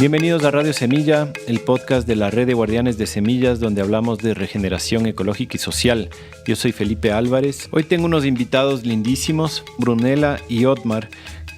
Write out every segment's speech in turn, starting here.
Bienvenidos a Radio Semilla, el podcast de la Red de Guardianes de Semillas, donde hablamos de regeneración ecológica y social. Yo soy Felipe Álvarez. Hoy tengo unos invitados lindísimos, Brunella y Otmar,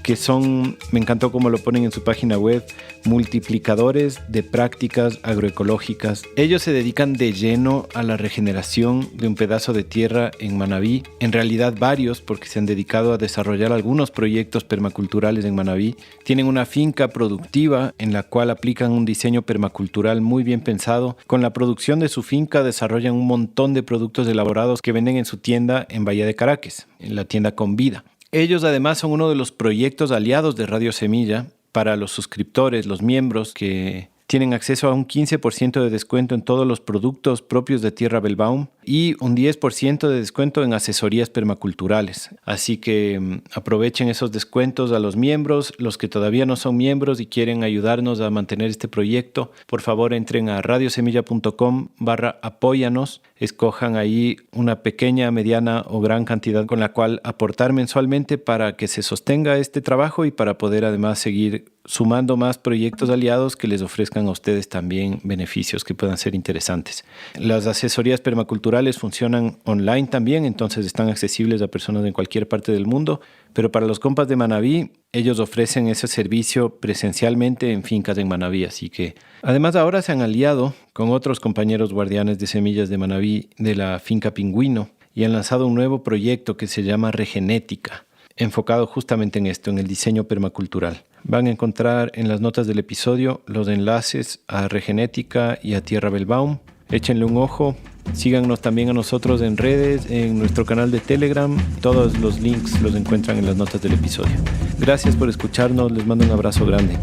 que son, me encantó cómo lo ponen en su página web, multiplicadores de prácticas agroecológicas. Ellos se dedican de lleno a la regeneración de un pedazo de tierra en Manabí. En realidad varios, porque se han dedicado a desarrollar algunos proyectos permaculturales en Manabí. Tienen una finca productiva en la cual aplican un diseño permacultural muy bien pensado. Con la producción de su finca desarrollan un montón de productos elaborados que venden en su tienda en Bahía de Caracas, en la tienda Con Vida. Ellos además son uno de los proyectos aliados de Radio Semilla para los suscriptores, los miembros que tienen acceso a un 15% de descuento en todos los productos propios de Tierra Belbaum y un 10% de descuento en asesorías permaculturales. Así que aprovechen esos descuentos a los miembros. Los que todavía no son miembros y quieren ayudarnos a mantener este proyecto, por favor entren a radiosemilla.com/apóyanos. Escojan ahí una pequeña, mediana o gran cantidad con la cual aportar mensualmente para que se sostenga este trabajo y para poder además seguir sumando más proyectos aliados que les ofrezcan a ustedes también beneficios que puedan ser interesantes. Las asesorías permaculturales funcionan online también, entonces están accesibles a personas en cualquier parte del mundo, pero para los compas de Manabí, ellos ofrecen ese servicio presencialmente en fincas en Manabí, así que además ahora se han aliado con otros compañeros guardianes de semillas de Manabí de la finca Pingüino y han lanzado un nuevo proyecto que se llama Regenética, enfocado justamente en esto, en el diseño permacultural. Van a encontrar en las notas del episodio los enlaces a Regenética y a Tierra Belbaum. Échenle un ojo. Síganos también a nosotros en redes, en nuestro canal de Telegram. Todos los links los encuentran en las notas del episodio. Gracias por escucharnos. Les mando un abrazo grande.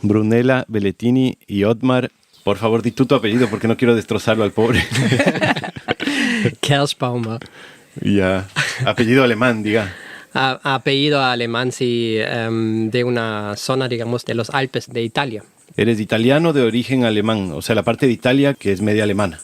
Brunella, Belletini y Otmar, por favor, di tú tu apellido porque no quiero destrozarlo al pobre. Kerschbaumer. Ya, apellido alemán, diga. Apellido alemán, sí, de una zona, digamos, de los Alpes de Italia. Eres italiano de origen alemán, o sea, la parte de Italia que es media alemana.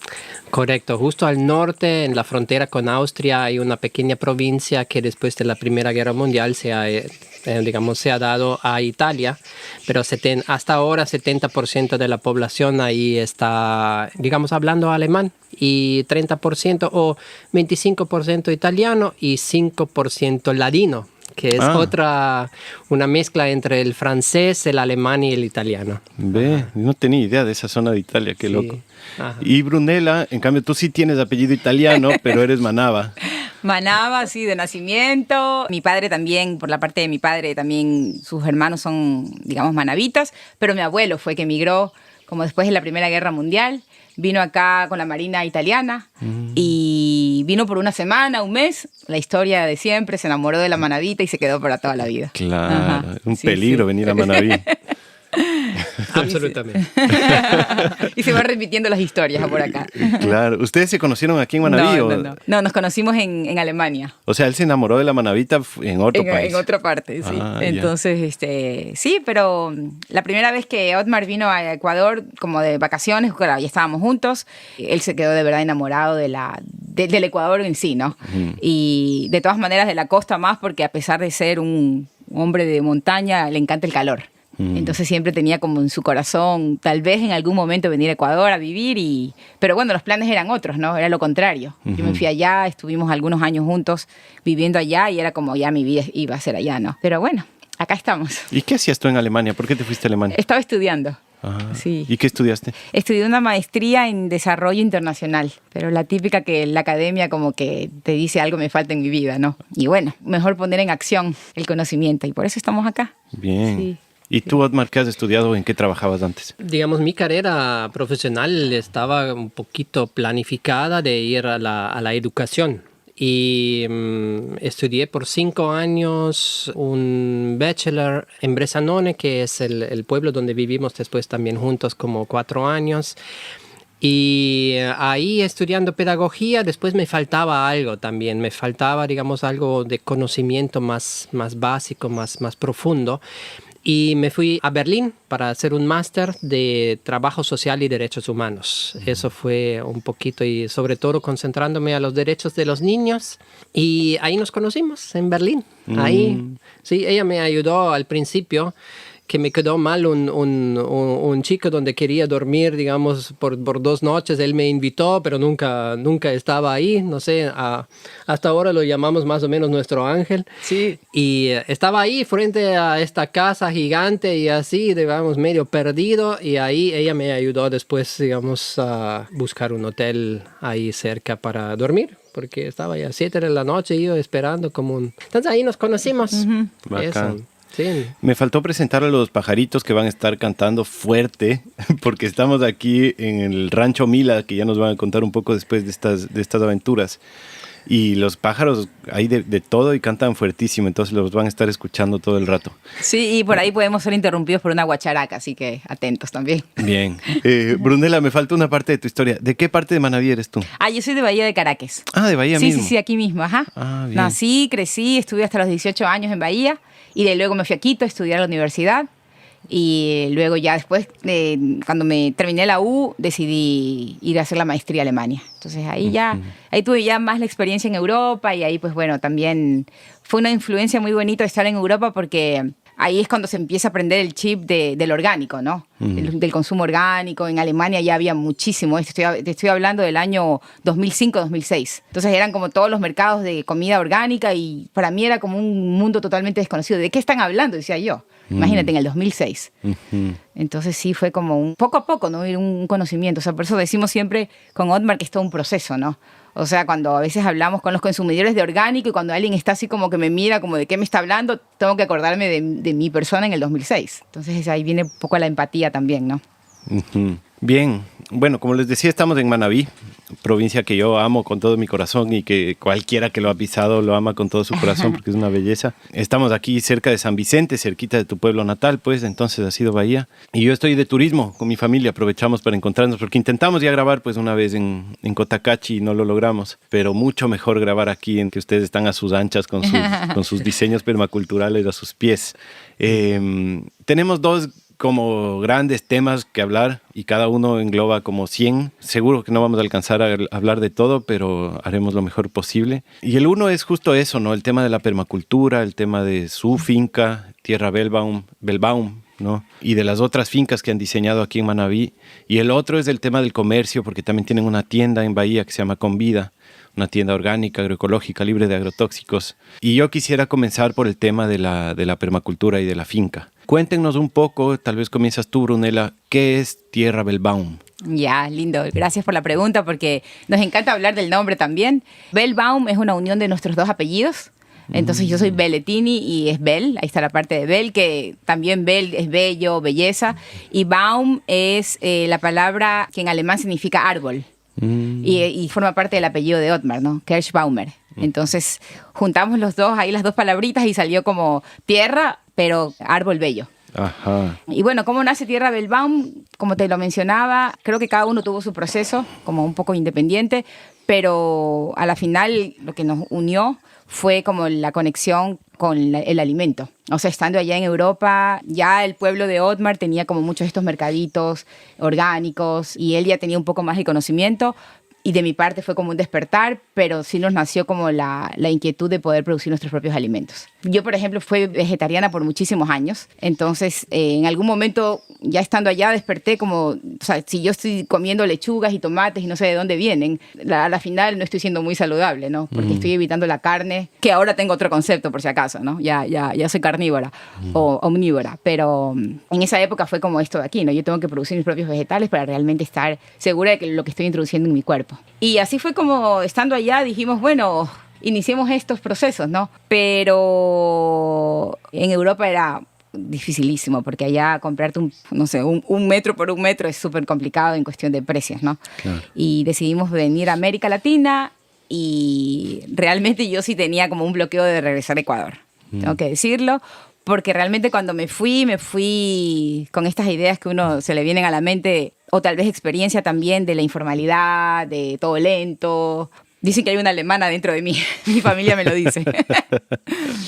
Correcto, justo al norte, en la frontera con Austria, hay una pequeña provincia que después de la Primera Guerra Mundial se ha dado a Italia, pero hasta ahora 70% de la población ahí está, digamos, hablando alemán, y 30% o 25% italiano y 5% ladino, que es una mezcla entre el francés, el alemán y el italiano. Ve, no tenía idea de esa zona de Italia, qué loco. Ajá. Y Brunella, en cambio, tú sí tienes apellido italiano, pero eres manaba. Manaba, sí, de nacimiento. Mi padre también, por la parte de mi padre, también sus hermanos son, digamos, manavitas, pero mi abuelo fue que emigró como después de la Primera Guerra Mundial. Vino acá con la Marina italiana y vino por una semana, un mes. La historia de siempre, se enamoró de la manavita y se quedó para toda la vida. Claro, ajá, un peligro venir a Manabí. Absolutamente. Y se van repitiendo las historias por acá. Claro. ¿Ustedes se conocieron aquí en Manabí? No, nos conocimos en Alemania. O sea, él se enamoró de la manavita en otro país. En otra parte, sí. Entonces, sí, pero la primera vez que Otmar vino a Ecuador como de vacaciones, claro, ya estábamos juntos, él se quedó de verdad enamorado del Ecuador en sí, ¿no? Y de todas maneras de la costa más, porque a pesar de ser un hombre de montaña, le encanta el calor. Entonces siempre tenía como en su corazón, tal vez en algún momento venir a Ecuador a vivir, pero bueno, los planes eran otros, ¿no? Era lo contrario. Yo me fui allá, estuvimos algunos años juntos viviendo allá y era como ya mi vida iba a ser allá, ¿no? Pero bueno, acá estamos. ¿Y qué hacías tú en Alemania? ¿Por qué te fuiste a Alemania? Estaba estudiando. Sí. ¿Y qué estudiaste? Estudié una maestría en desarrollo internacional, pero la típica que la academia como que te dice algo me falta en mi vida, ¿no? Y bueno, mejor poner en acción el conocimiento y por eso estamos acá. Bien. Sí. ¿Y tú, Otmar, qué has estudiado o en qué trabajabas antes? Digamos, mi carrera profesional estaba un poquito planificada de ir a la educación. Y estudié por 5 años un bachelor en Bressanone, que es el pueblo donde vivimos después también juntos como 4 años. Y ahí estudiando pedagogía, después me faltaba algo también. Me faltaba, digamos, algo de conocimiento más básico, más profundo. Y me fui a Berlín para hacer un máster de trabajo social y derechos humanos. Eso fue un poquito, y sobre todo concentrándome a los derechos de los niños. Y ahí nos conocimos, en Berlín. Ahí, sí, ella me ayudó al principio, que me quedó mal un chico donde quería dormir, digamos, por 2 noches. Él me invitó, pero nunca estaba ahí. No sé, hasta ahora lo llamamos más o menos nuestro ángel. Sí. Y estaba ahí frente a esta casa gigante y así, digamos, medio perdido. Y ahí ella me ayudó después, digamos, a buscar un hotel ahí cerca para dormir, porque estaba ya 7 de la noche y yo esperando como un... Entonces ahí nos conocimos. Bacán. Eso. Sí. Me faltó presentar a los pajaritos que van a estar cantando fuerte, porque estamos aquí en el Rancho Mila, que ya nos van a contar un poco después de estas aventuras. Y los pájaros hay de todo y cantan fuertísimo, entonces los van a estar escuchando todo el rato. Sí, y por ahí podemos ser interrumpidos por una guacharaca, así que atentos también. Bien. Brunella, me falta una parte de tu historia. ¿De qué parte de Manabí eres tú? Yo soy de Bahía de Caracas. De Bahía mismo. Sí, aquí mismo, ajá. Bien. Nací, crecí, estuve hasta los 18 años en Bahía y de luego me fui a Quito a estudiar a la universidad. Y luego ya después, cuando me terminé la U, decidí ir a hacer la maestría a Alemania. Entonces ahí tuve ya más la experiencia en Europa y ahí pues bueno, también fue una influencia muy bonita estar en Europa porque ahí es cuando se empieza a aprender el chip del orgánico, ¿no? Del consumo orgánico. En Alemania ya había muchísimo. Te estoy hablando del año 2005-2006. Entonces eran como todos los mercados de comida orgánica y para mí era como un mundo totalmente desconocido. ¿De qué están hablando? Decía yo. Imagínate, en el 2006. Entonces sí fue como poco a poco, ¿no? Un conocimiento. O sea, por eso decimos siempre con Otmar que es todo un proceso, ¿no? O sea, cuando a veces hablamos con los consumidores de orgánico y cuando alguien está así como que me mira, como de qué me está hablando, tengo que acordarme de mi persona en el 2006. Entonces ahí viene un poco la empatía también, ¿no? Bien. Bueno, como les decía, estamos en Manabí, provincia que yo amo con todo mi corazón y que cualquiera que lo ha pisado lo ama con todo su corazón porque es una belleza. Estamos aquí cerca de San Vicente, cerquita de tu pueblo natal, pues, entonces ha sido Bahía. Y yo estoy de turismo con mi familia, aprovechamos para encontrarnos porque intentamos ya grabar pues una vez en Cotacachi y no lo logramos, pero mucho mejor grabar aquí en que ustedes están a sus anchas con sus diseños permaculturales a sus pies. Tenemos 2 como grandes temas que hablar y cada uno engloba como 100. Seguro que no vamos a alcanzar a hablar de todo, pero haremos lo mejor posible. Y el uno es justo eso, ¿no? El tema de la permacultura, el tema de su finca, Tierra Bellbaum, ¿no? Y de las otras fincas que han diseñado aquí en Manabí. Y el otro es el tema del comercio, porque también tienen una tienda en Bahía que se llama Convida, una tienda orgánica, agroecológica, libre de agrotóxicos. Y yo quisiera comenzar por el tema de la permacultura y de la finca. Cuéntenos un poco, tal vez comienzas tú, Brunella, ¿qué es Tierra Bellbaum? Ya, lindo. Gracias por la pregunta porque nos encanta hablar del nombre también. Bellbaum es una unión de nuestros 2 apellidos. Entonces yo soy Belletini y es Bell, ahí está la parte de Bell, que también Bell es bello, belleza. Y Baum es la palabra que en alemán significa árbol. Y forma parte del apellido de Otmar, ¿no? Kirschbaumer. Entonces juntamos las 2 palabritas y salió como tierra, pero árbol bello. Ajá. Y bueno, ¿cómo nace Tierra Bellbaum? Como te lo mencionaba, creo que cada uno tuvo su proceso, como un poco independiente, pero a la final lo que nos unió fue como la conexión con el alimento. O sea, estando allá en Europa, ya el pueblo de Otmar tenía como muchos de estos mercaditos orgánicos y él ya tenía un poco más de conocimiento. Y de mi parte fue como un despertar, pero sí nos nació como la inquietud de poder producir nuestros propios alimentos. Yo, por ejemplo, fui vegetariana por muchísimos años. Entonces, en algún momento, ya estando allá, desperté como, o sea, si yo estoy comiendo lechugas y tomates y no sé de dónde vienen, a la final no estoy siendo muy saludable, ¿no? Porque estoy evitando la carne, que ahora tengo otro concepto, por si acaso, ¿no? Ya soy carnívora o omnívora. Pero en esa época fue como esto de aquí, ¿no? Yo tengo que producir mis propios vegetales para realmente estar segura de que lo que estoy introduciendo en mi cuerpo. Y así fue como, estando allá, dijimos, bueno, iniciemos estos procesos, ¿no? Pero en Europa era dificilísimo, porque allá comprarte un metro por un metro es súper complicado en cuestión de precios, ¿no? Claro. Y decidimos venir a América Latina y realmente yo sí tenía como un bloqueo de regresar a Ecuador, tengo que decirlo, porque realmente cuando me fui con estas ideas que uno se le vienen a la mente, o tal vez experiencia también de la informalidad, de todo lento, Dicen que hay una alemana dentro de mí. Mi familia me lo dice.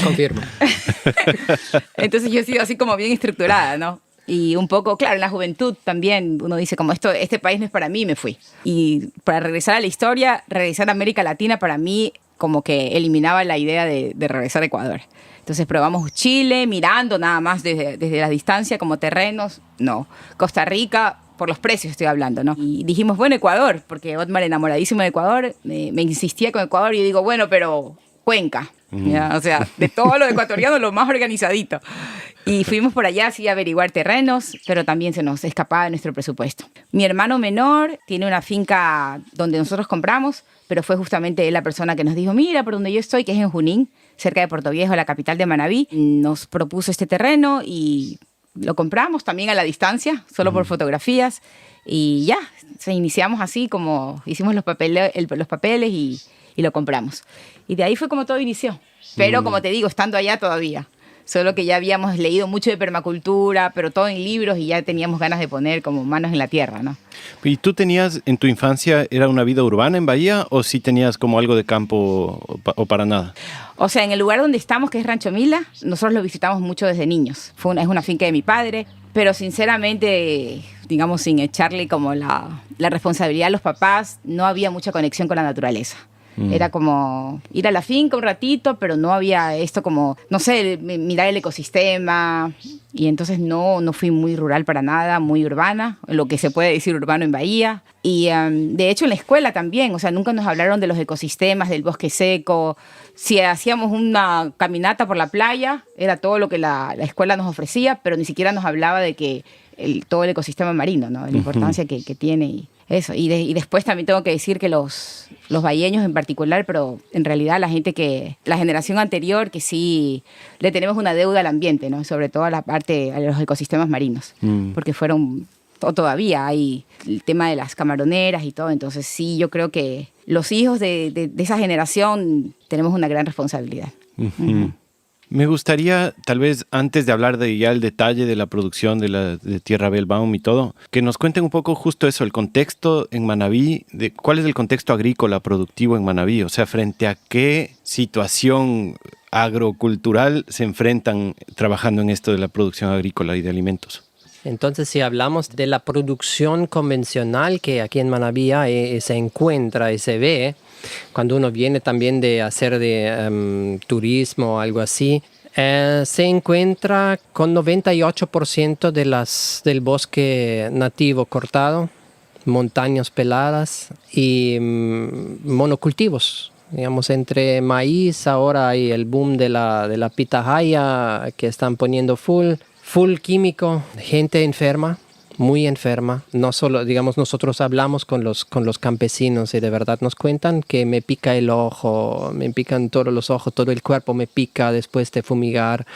Confirmo. Entonces yo he sido así como bien estructurada, ¿no? Y un poco, claro, en la juventud también uno dice como este país no es para mí, me fui. Y para regresar a la historia, regresar a América Latina para mí como que eliminaba la idea de regresar a Ecuador. Entonces probamos Chile, mirando nada más desde la distancia como terrenos, no. Costa Rica, por los precios estoy hablando, ¿no? Y dijimos, bueno, Ecuador, porque Otmar enamoradísimo de Ecuador, me insistía con Ecuador y yo digo, bueno, pero Cuenca. ¿Ya? O sea, de todos los ecuatorianos, lo más organizadito. Y fuimos por allá así a averiguar terrenos, pero también se nos escapaba de nuestro presupuesto. Mi hermano menor tiene una finca donde nosotros compramos, pero fue justamente él la persona que nos dijo, mira, por donde yo estoy, que es en Junín, cerca de Puerto Viejo, la capital de Manabí, nos propuso este terreno y lo compramos también a la distancia, solo por fotografías. Y ya, iniciamos así como hicimos los papeles y lo compramos. Y de ahí fue como todo inició. Pero como te digo, estando allá todavía. Solo que ya habíamos leído mucho de permacultura, pero todo en libros y ya teníamos ganas de poner como manos en la tierra, ¿no? ¿Y tú tenías en tu infancia, era una vida urbana en Bahía o sí tenías como algo de campo o para nada? O sea, en el lugar donde estamos, que es Rancho Mila, nosotros lo visitamos mucho desde niños. Es una finca de mi padre, pero sinceramente, digamos, sin echarle como la responsabilidad a los papás, no había mucha conexión con la naturaleza. Era como ir a la finca un ratito, pero no había esto como, no sé, mirar el ecosistema. Y entonces no fui muy rural para nada, muy urbana, lo que se puede decir urbano en Bahía. Y de hecho en la escuela también, o sea, nunca nos hablaron de los ecosistemas, del bosque seco. Si hacíamos una caminata por la playa, era todo lo que la escuela nos ofrecía, pero ni siquiera nos hablaba de que todo el ecosistema marino, ¿no? De la importancia que tiene y eso. Y después también tengo que decir que los bahienños en particular, pero en realidad la generación anterior, que sí le tenemos una deuda al ambiente, ¿no? Sobre todo a la parte, a los ecosistemas marinos, porque todavía hay el tema de las camaroneras y todo, entonces sí, yo creo que los hijos de esa generación tenemos una gran responsabilidad. Me gustaría, tal vez antes de hablar de ya el detalle de la producción de Tierra Bellbaum y todo, que nos cuenten un poco justo eso, el contexto en Manabí, cuál es el contexto agrícola productivo en Manabí, o sea, frente a qué situación agrocultural se enfrentan trabajando en esto de la producción agrícola y de alimentos. Entonces, si hablamos de la producción convencional que aquí en Manabí se encuentra y se ve, cuando uno viene también de hacer turismo o algo así, se encuentra con 98% del bosque nativo cortado, montañas peladas y monocultivos. Digamos, entre maíz, ahora hay el boom de la pitahaya que están poniendo full químico, gente enferma, muy enferma. No solo, digamos, nosotros hablamos con los campesinos y de verdad nos cuentan que me pica el ojo, me pican todos los ojos, todo el cuerpo me pica después de fumigar.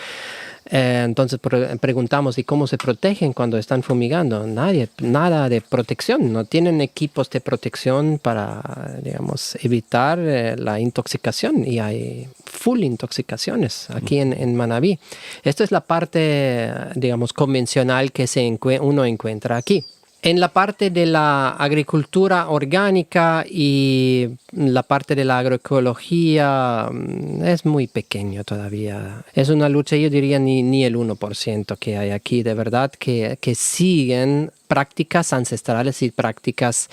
Entonces preguntamos, ¿y cómo se protegen cuando están fumigando? Nada de protección, no tienen equipos de protección para, digamos, evitar la intoxicación y hay full intoxicaciones aquí en Manabí. Esta es la parte, digamos, convencional que uno encuentra aquí. En la parte de la agricultura orgánica y la parte de la agroecología es muy pequeño todavía. Es una lucha, yo diría, ni el 1% que hay aquí, de verdad, que siguen prácticas ancestrales y prácticas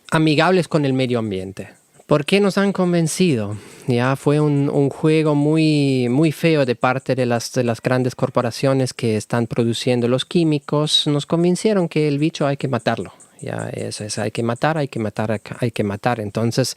amigables con el medio ambiente. ¿Por qué nos han convencido? Ya fue un juego muy, muy feo de parte de las grandes corporaciones que están produciendo los químicos. Nos convencieron que el bicho hay que matarlo. Ya eso es, hay que matar. Entonces,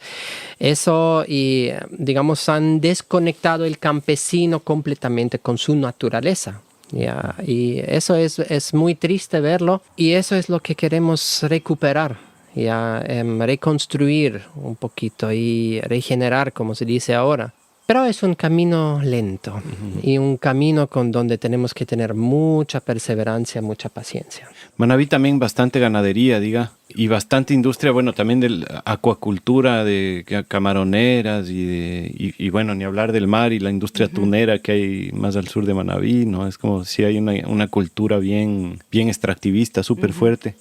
eso y, digamos, han desconectado el campesino completamente con su naturaleza. Ya, y eso es muy triste verlo y eso es lo que queremos recuperar. Reconstruir un poquito y regenerar, como se dice ahora. Pero es un camino lento y un camino donde tenemos que tener mucha perseverancia, mucha paciencia. Manabí también bastante ganadería, diga. y bastante industria, bueno, también de la acuacultura, de camaroneras y bueno, ni hablar del mar y la industria tunera que hay más al sur de Manabí, ¿no? Es como si hay una cultura bien extractivista, súper fuerte.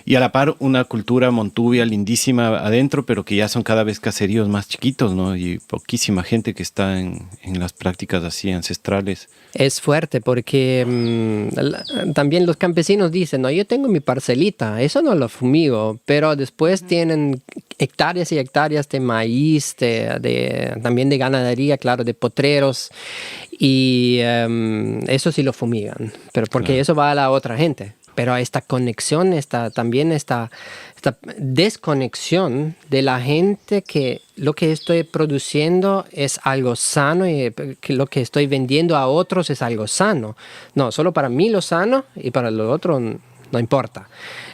Y a la par una cultura montuvia lindísima adentro, pero que ya son cada vez caseríos más chiquitos, ¿no? Y poquísima gente que está en las prácticas así ancestrales. Es fuerte porque también los campesinos dicen, no, yo tengo mi parcelita, eso no lo fumigo, pero después tienen hectáreas y hectáreas de maíz, también de ganadería, claro, de potreros, y eso sí lo fumigan, pero porque eso va a la otra gente. Pero esta conexión, también esta desconexión de la gente que lo que estoy produciendo es algo sano y que lo que estoy vendiendo a otros es algo sano. No, solo para mí lo sano y para lo otro no importa.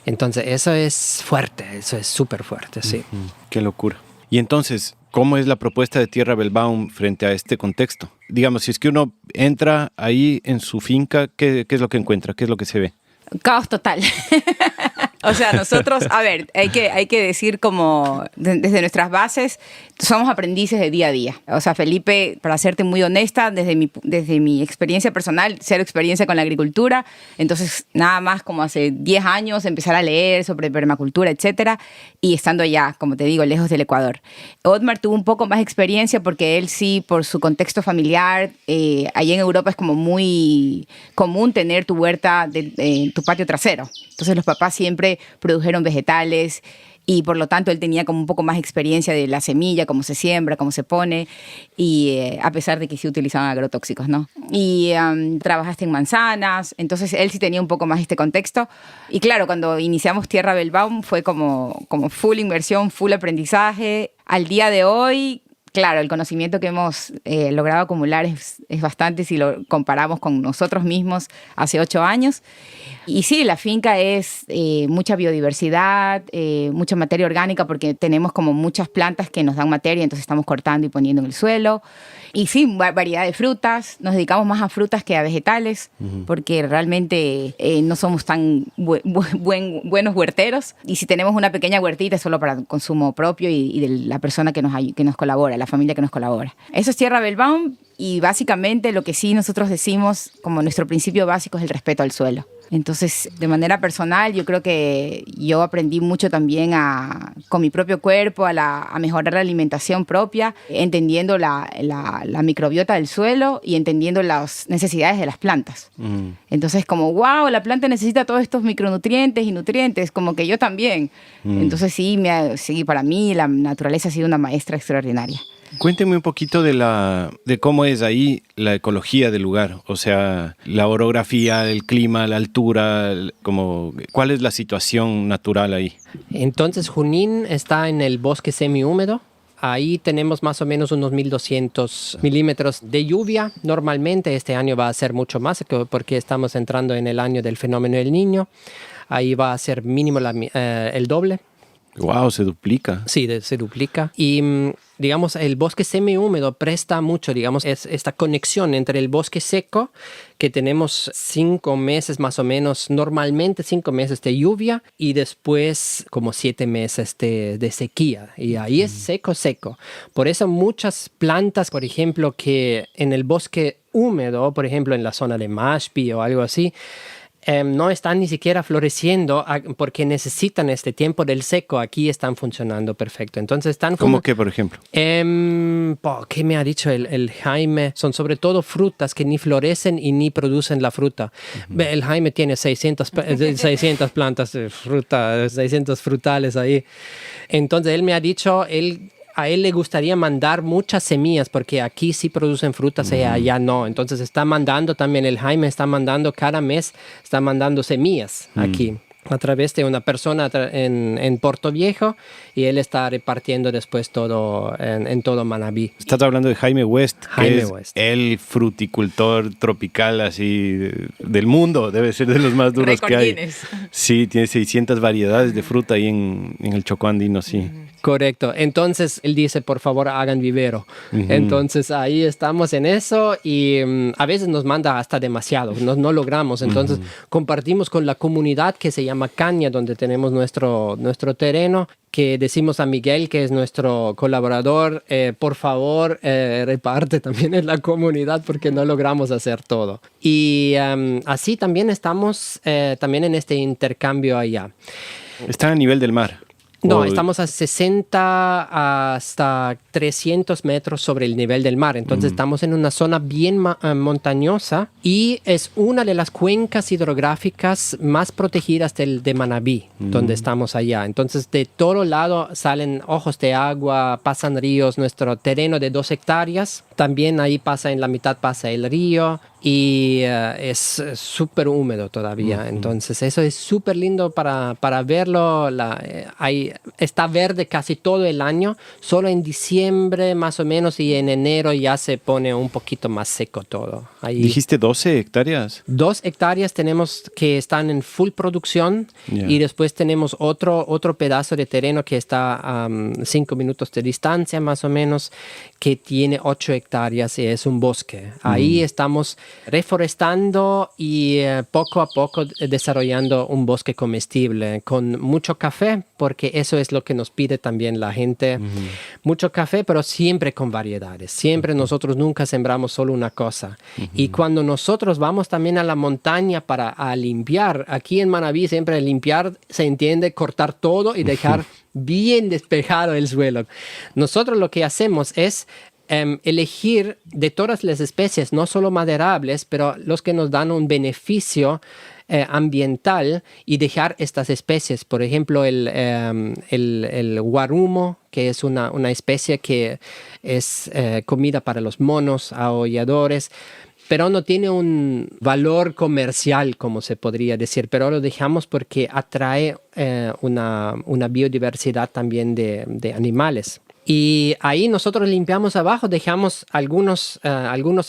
Entonces eso es fuerte, eso es súper fuerte, sí. Qué locura. Y entonces, ¿cómo es la propuesta de Tierra Bellbaum frente a este contexto? Digamos, si es que uno entra ahí en su finca, ¿qué es lo que encuentra? ¿Qué es lo que se ve? Caos total. O sea, nosotros, a ver, hay que decir como desde nuestras bases, somos aprendices de día a día. O sea, Felipe, para serte muy honesta, desde mi experiencia personal, cero experiencia con la agricultura, entonces nada más como hace 10 años empezar a leer sobre permacultura, etcétera, y estando allá, como te digo, lejos del Ecuador. Otmar tuvo un poco más experiencia porque él sí, por su contexto familiar, allá en Europa es como muy común tener tu huerta en tu patio trasero. Entonces los papás siempre produjeron vegetales y por lo tanto él tenía como un poco más experiencia de la semilla, cómo se siembra, cómo se pone, y a pesar de que sí utilizaban agrotóxicos, ¿no? Y trabajaste en manzanas, entonces él sí tenía un poco más este contexto. Y claro, cuando iniciamos Tierra Bellbaum fue como full inversión, full aprendizaje. Al día de hoy, claro, el conocimiento que hemos logrado acumular es bastante si lo comparamos con nosotros mismos hace 8 años. Y sí, la finca es mucha biodiversidad, mucha materia orgánica porque tenemos como muchas plantas que nos dan materia, entonces estamos cortando y poniendo en el suelo. Y sí, variedad de frutas. Nos dedicamos más a frutas que a vegetales porque realmente no somos tan buenos huerteros. Y si tenemos una pequeña huertita es solo para consumo propio y de la persona que nos colabora, la familia que nos colabora. Eso es Tierra Bellbaum y básicamente lo que sí nosotros decimos como nuestro principio básico es el respeto al suelo. Entonces, de manera personal, yo creo que yo aprendí mucho también con mi propio cuerpo, a mejorar la alimentación propia, entendiendo la microbiota del suelo y entendiendo las necesidades de las plantas. Entonces, como, wow, la planta necesita todos estos micronutrientes y nutrientes, como que yo también. Entonces, sí, para mí la naturaleza ha sido una maestra extraordinaria. Cuénteme un poquito de cómo es ahí la ecología del lugar, o sea, la orografía, el clima, la altura, ¿cuál es la situación natural ahí? Entonces, Junín está en el bosque semihúmedo. Ahí tenemos más o menos unos 1.200 milímetros de lluvia. Normalmente este año va a ser mucho más porque estamos entrando en el año del fenómeno del Niño. Ahí va a ser mínimo el doble. Wow, se duplica. Sí, se duplica. Y digamos, el bosque semihúmedo presta mucho, digamos, es esta conexión entre el bosque seco, que tenemos 5 meses más o menos, normalmente 5 meses de lluvia y después como 7 meses de sequía. Y ahí es seco. Por eso muchas plantas, por ejemplo, que en el bosque húmedo, por ejemplo, en la zona de Mashpi o algo así, no están ni siquiera floreciendo porque necesitan este tiempo del seco. Aquí están funcionando perfecto. Entonces están ¿Cómo qué, por ejemplo? ¿Qué me ha dicho el Jaime? Son sobre todo frutas que ni florecen y ni producen la fruta. El Jaime tiene 600 plantas de fruta, 600 frutales ahí. Entonces él me ha dicho, a él le gustaría mandar muchas semillas porque aquí sí producen frutas y allá no. Entonces está mandando también, el Jaime está mandando cada mes, está mandando semillas aquí a través de una persona en Puerto Viejo y él está repartiendo después todo en todo Manabí. Estás hablando de Jaime West, el fruticultor tropical así del mundo, debe ser de los más duros que hay. Sí, tiene 600 variedades de fruta ahí en el Chocó andino, sí. Correcto. Entonces, él dice, por favor, hagan vivero. Entonces, ahí estamos en eso y a veces nos manda hasta demasiado. No logramos. Entonces, compartimos con la comunidad que se llama llama Caña, donde tenemos nuestro terreno, que decimos a Miguel, que es nuestro colaborador, por favor, reparte también en la comunidad porque no logramos hacer todo. Y así también estamos también en este intercambio allá. ¿Están a nivel del mar? No, estamos a 60 hasta 300 metros sobre el nivel del mar. Entonces estamos en una zona bien montañosa y es una de las cuencas hidrográficas más protegidas de Manabí, donde estamos allá. Entonces de todo lado salen ojos de agua, pasan ríos. Nuestro terreno de 2 hectáreas, también ahí en la mitad pasa el río. Y es súper húmedo todavía. Entonces eso es súper lindo para verlo. Está verde casi todo el año. Solo en diciembre más o menos y en enero ya se pone un poquito más seco todo. Ahí, ¿dijiste 12 hectáreas? 2 hectáreas tenemos que están en full producción. Y después tenemos otro pedazo de terreno que está a 5 minutos de distancia más o menos, que tiene 8 hectáreas y es un bosque. Ahí estamos reforestando y poco a poco desarrollando un bosque comestible con mucho café, porque eso es lo que nos pide también la gente. Mucho café, pero siempre con variedades. Siempre nosotros nunca sembramos solo una cosa. Y cuando nosotros vamos también a la montaña para limpiar, aquí en Manabí siempre limpiar se entiende cortar todo y dejar bien despejado el suelo. Nosotros lo que hacemos es elegir de todas las especies, no solo maderables, pero los que nos dan un beneficio ambiental y dejar estas especies. Por ejemplo, el guarumo, que es una especie que es comida para los monos, aulladores, pero no tiene un valor comercial, como se podría decir, pero lo dejamos porque atrae una biodiversidad también de animales. Y ahí nosotros limpiamos abajo, dejamos algunos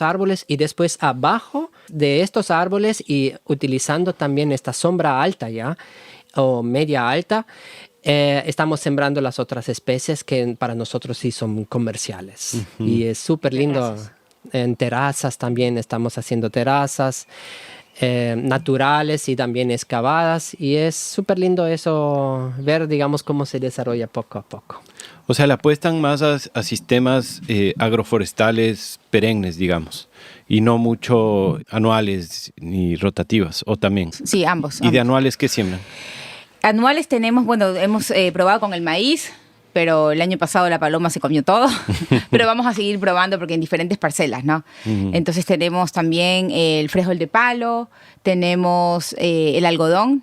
árboles y después abajo de estos árboles y utilizando también esta sombra alta ya o media alta, estamos sembrando las otras especies que para nosotros sí son comerciales. Y es súper lindo. En terrazas también estamos haciendo terrazas naturales y también excavadas y es súper lindo eso, ver digamos cómo se desarrolla poco a poco. O sea, le apuestan más a sistemas agroforestales perennes, digamos, y no mucho anuales ni rotativas, ¿o también? Sí, ambos. ¿Y de anuales qué siembran? Anuales tenemos, hemos probado con el maíz, pero el año pasado la paloma se comió todo, pero vamos a seguir probando porque en diferentes parcelas, ¿no? Entonces tenemos también el frijol de palo, tenemos el algodón,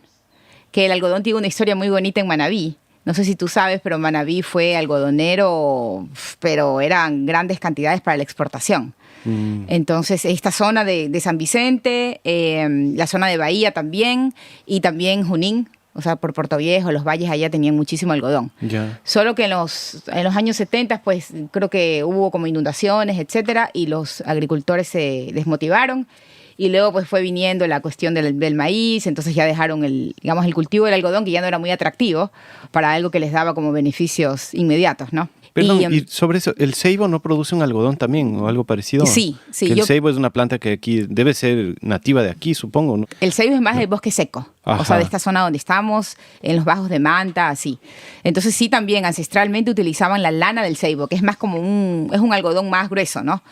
que el algodón tiene una historia muy bonita en Manabí. No sé si tú sabes, pero Manabí fue algodonero, pero eran grandes cantidades para la exportación. Entonces, esta zona de San Vicente, la zona de Bahía también, y también Junín, o sea, por Puerto Viejo, los valles allá tenían muchísimo algodón. Solo que en los años 70, pues, creo que hubo como inundaciones, etcétera, y los agricultores se desmotivaron. Y luego pues fue viniendo la cuestión del maíz, entonces ya dejaron el cultivo del algodón, que ya no era muy atractivo para algo que les daba como beneficios inmediatos, ¿no? Perdón, y sobre eso, ¿el ceibo no produce un algodón también o algo parecido? Sí. El ceibo es una planta que aquí debe ser nativa de aquí, supongo, ¿no? El ceibo es más del bosque seco, o sea, de esta zona donde estamos, en los bajos de Manta, así. Entonces sí, también ancestralmente utilizaban la lana del ceibo, que es más como es un algodón más grueso, ¿no?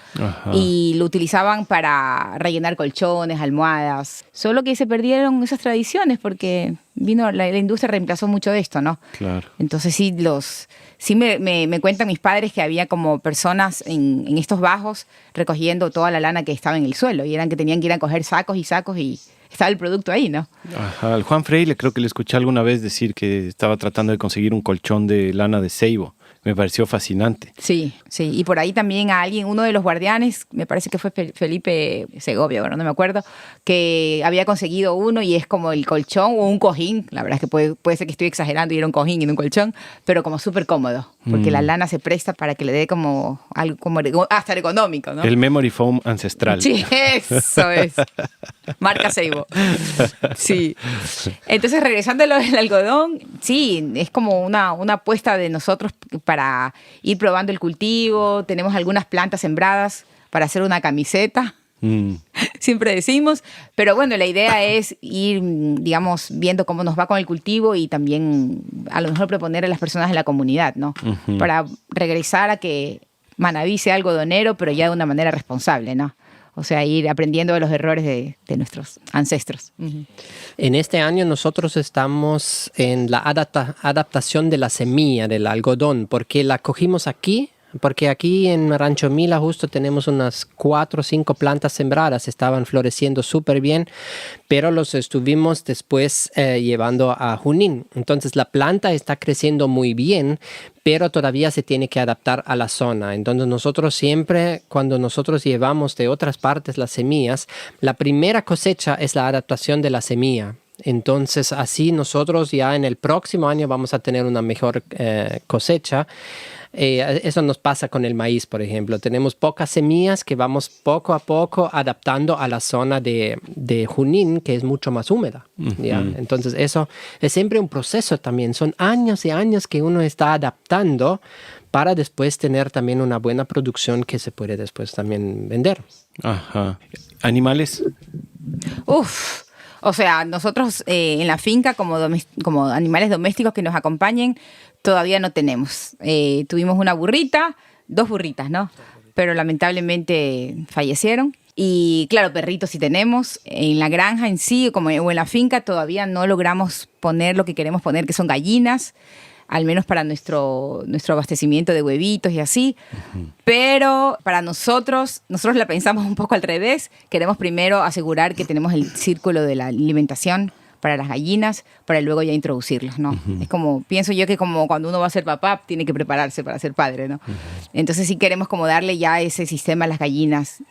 Y lo utilizaban para rellenar colchones, almohadas. Solo que se perdieron esas tradiciones porque vino la industria reemplazó mucho de esto, ¿no? Claro. Entonces sí me cuentan mis padres que había como personas en estos bajos recogiendo toda la lana que estaba en el suelo y eran que tenían que ir a coger sacos y estaba el producto ahí, ¿no? Al Juan Freire creo que le escuché alguna vez decir que estaba tratando de conseguir un colchón de lana de ceibo. Me pareció fascinante. Sí. Y por ahí también a uno de los guardianes, me parece que fue Felipe Segovia, bueno, no me acuerdo, que había conseguido uno y es como el colchón o un cojín. La verdad es que puede ser que estoy exagerando y era un cojín y no un colchón, pero como súper cómodo, porque la lana se presta para que le dé como algo como hasta ergonómico, ¿no? El memory foam ancestral. Sí, eso es. Marca Seibo. Sí. Entonces, regresando a lo del algodón, sí, es como una apuesta de nosotros para ir probando el cultivo. Tenemos algunas plantas sembradas para hacer una camiseta Siempre decimos, pero bueno, la idea es ir, digamos, viendo cómo nos va con el cultivo y también a lo mejor proponer a las personas de la comunidad, ¿no? Para regresar a que Manabí sea algodonero, pero ya de una manera responsable, ¿no? O sea, ir aprendiendo de los errores de nuestros ancestros. En este año nosotros estamos en la adaptación de la semilla del algodón, porque la cogimos aquí. Porque aquí en Rancho Mila justo tenemos unas 4 o 5 plantas sembradas, estaban floreciendo súper bien, pero los estuvimos después llevando a Junín. Entonces la planta está creciendo muy bien, pero todavía se tiene que adaptar a la zona. Entonces nosotros siempre, cuando nosotros llevamos de otras partes las semillas, la primera cosecha es la adaptación de la semilla. Entonces así nosotros ya en el próximo año vamos a tener una mejor cosecha. Eso nos pasa con el maíz, por ejemplo. Tenemos pocas semillas que vamos poco a poco adaptando a la zona de Junín, que es mucho más húmeda. ¿Ya? Entonces eso es siempre un proceso también. Son años y años que uno está adaptando para después tener también una buena producción que se puede después también vender. Ajá. ¿Animales? O sea, nosotros en la finca como animales domésticos que nos acompañen todavía no tenemos. Tuvimos una burrita, 2 burritas, ¿no? Pero lamentablemente fallecieron. Y claro, perritos sí tenemos. En la granja en sí o en la finca todavía no logramos poner lo que queremos poner, que son gallinas, al menos para nuestro abastecimiento de huevitos y así. Pero para nosotros la pensamos un poco al revés. Queremos primero asegurar que tenemos el círculo de la alimentación para las gallinas, para luego ya introducirlos, ¿no? Es como, pienso yo que como cuando uno va a ser papá, tiene que prepararse para ser padre, ¿no? Entonces sí queremos como darle ya ese sistema a las gallinas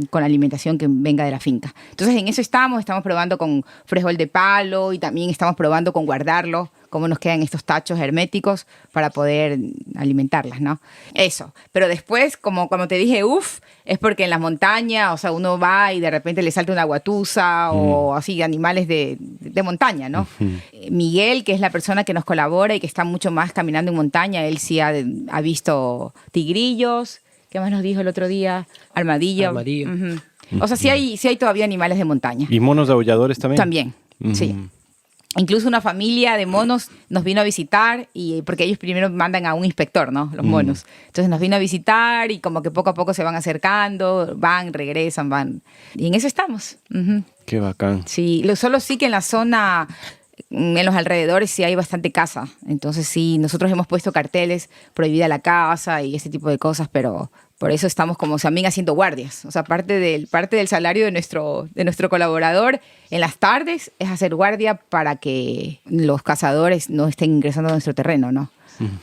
con alimentación que venga de la finca. Entonces en eso estamos probando con frijol de palo y también estamos probando con guardarlo, cómo nos quedan estos tachos herméticos para poder alimentarlas, ¿no? Eso. Pero después, como te dije, es porque en las montañas, o sea, uno va y de repente le salta una guatusa o así, animales de montaña, ¿no? Miguel, que es la persona que nos colabora y que está mucho más caminando en montaña, él sí ha visto tigrillos. ¿Qué más nos dijo el otro día? Armadillo. O sea, sí hay todavía animales de montaña. ¿Y monos aulladores también? También, sí. Incluso una familia de monos nos vino a visitar porque ellos primero mandan a un inspector, ¿no? Los monos. Entonces nos vino a visitar y como que poco a poco se van acercando, van, regresan, van. Y en eso estamos. Qué bacán. Sí, solo sí que en la zona, en los alrededores sí hay bastante caza. Entonces sí, nosotros hemos puesto carteles, prohibida la caza y ese tipo de cosas, pero por eso estamos como también haciendo guardias. O sea, parte del salario de nuestro colaborador en las tardes es hacer guardia para que los cazadores no estén ingresando a nuestro terreno, ¿no?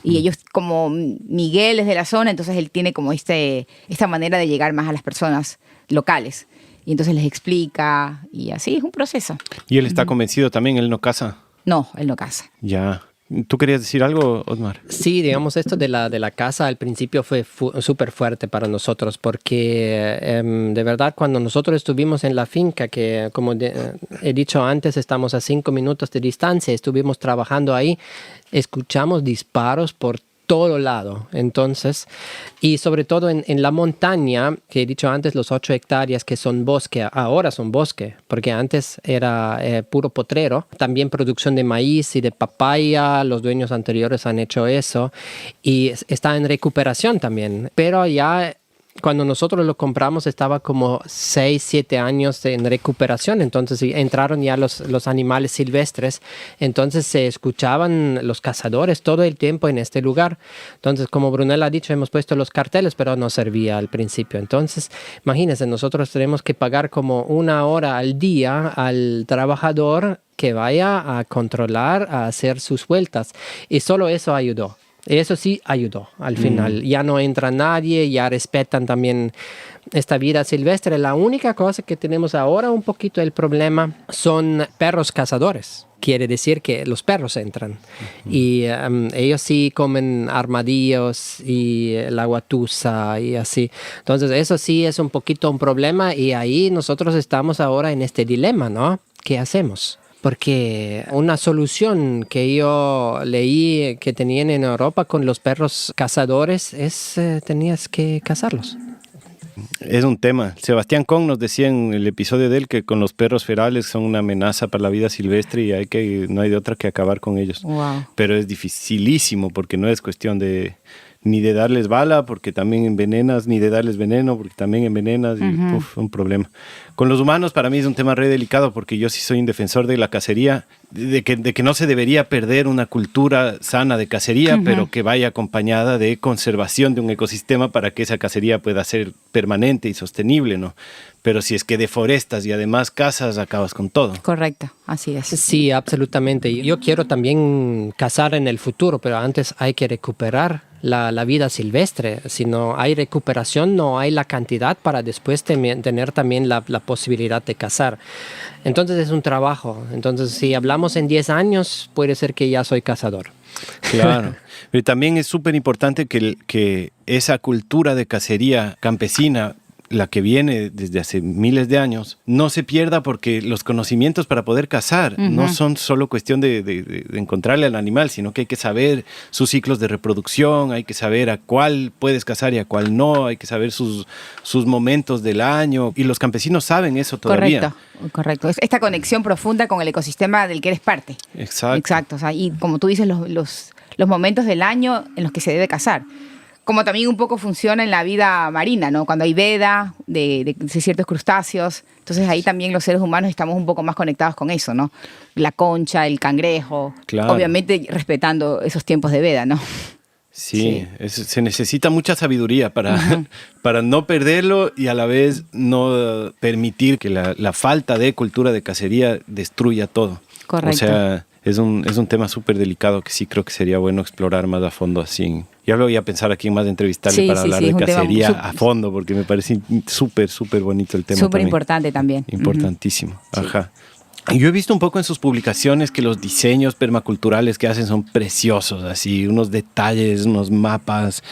Y ellos, como Miguel es de la zona, entonces él tiene como esta manera de llegar más a las personas locales. Y entonces les explica y así es un proceso. ¿Y él está convencido también? ¿Él no caza? No, él no caza. Ya. ¿Tú querías decir algo, Otmar? Sí, digamos, esto de la casa al principio fue súper fuerte para nosotros porque de verdad cuando nosotros estuvimos en la finca, que como he dicho antes, estamos a 5 minutos de distancia, estuvimos trabajando ahí, escuchamos disparos por todo lado. Entonces, y sobre todo en la montaña, que he dicho antes, los 8 hectáreas que son bosque, ahora son bosque, porque antes era puro potrero. También producción de maíz y de papaya, los dueños anteriores han hecho eso y está en recuperación también. Pero ya cuando nosotros lo compramos estaba como 6, 7 años en recuperación, entonces entraron ya los animales silvestres, entonces se escuchaban los cazadores todo el tiempo en este lugar. Entonces, como Brunella ha dicho, hemos puesto los carteles, pero no servía al principio. Entonces, imagínense, nosotros tenemos que pagar como 1 hora al día al trabajador que vaya a controlar, a hacer sus vueltas, y solo eso ayudó. Eso sí ayudó al final. Ya no entra nadie, ya respetan también esta vida silvestre. La única cosa que tenemos ahora un poquito el problema son perros cazadores. Quiere decir que los perros entran y ellos sí comen armadillos y la guatusa y así. Entonces eso sí es un poquito un problema y ahí nosotros estamos ahora en este dilema, ¿no? ¿Qué hacemos? Porque una solución que yo leí que tenían en Europa con los perros cazadores es tenías que cazarlos. es un tema. Sebastián Con nos decía en el episodio de él que con los perros ferales son una amenaza para la vida silvestre y no hay de otra que acabar con ellos. Wow. Pero es dificilísimo porque no es cuestión ni de darles bala porque también envenenas, ni de darles veneno porque también envenenas y un problema. Con los humanos para mí es un tema re delicado porque yo sí soy un defensor de la cacería, de que no se debería perder una cultura sana de cacería, pero que vaya acompañada de conservación de un ecosistema para que esa cacería pueda ser permanente y sostenible, ¿no? Pero si es que deforestas y además cazas, acabas con todo. Correcto, así es. Sí, absolutamente. Yo quiero también cazar en el futuro, pero antes hay que recuperar la vida silvestre. Si no hay recuperación, no hay la cantidad para después tener también la posibilidad de cazar. Entonces es un trabajo. Entonces si hablamos en 10 años, puede ser que ya soy cazador. Claro, pero también es súper importante que esa cultura de cacería campesina, la que viene desde hace miles de años, no se pierda porque los conocimientos para poder cazar no son solo cuestión de encontrarle al animal, sino que hay que saber sus ciclos de reproducción, hay que saber a cuál puedes cazar y a cuál no, hay que saber sus momentos del año, y los campesinos saben eso todavía. Correcto. Es esta conexión profunda con el ecosistema del que eres parte. Exacto. O sea, y como tú dices, los momentos del año en los que se debe cazar. Como también un poco funciona en la vida marina, ¿no? Cuando hay veda de ciertos crustáceos. Entonces ahí también los seres humanos estamos un poco más conectados con eso, ¿no? La concha, el cangrejo. Claro. Obviamente respetando esos tiempos de veda, ¿no? Sí. Se necesita mucha sabiduría para no perderlo y a la vez no permitir que la falta de cultura de cacería destruya todo. Correcto. O sea, es un tema súper delicado que sí creo que sería bueno explorar más a fondo así. Ya lo voy a pensar aquí más de entrevistarle para hablar de cacería a fondo, porque me parece súper, súper bonito el tema. Súper importante también. Importantísimo. Ajá. Y yo he visto un poco en sus publicaciones que los diseños permaculturales que hacen son preciosos, así, unos detalles, unos mapas.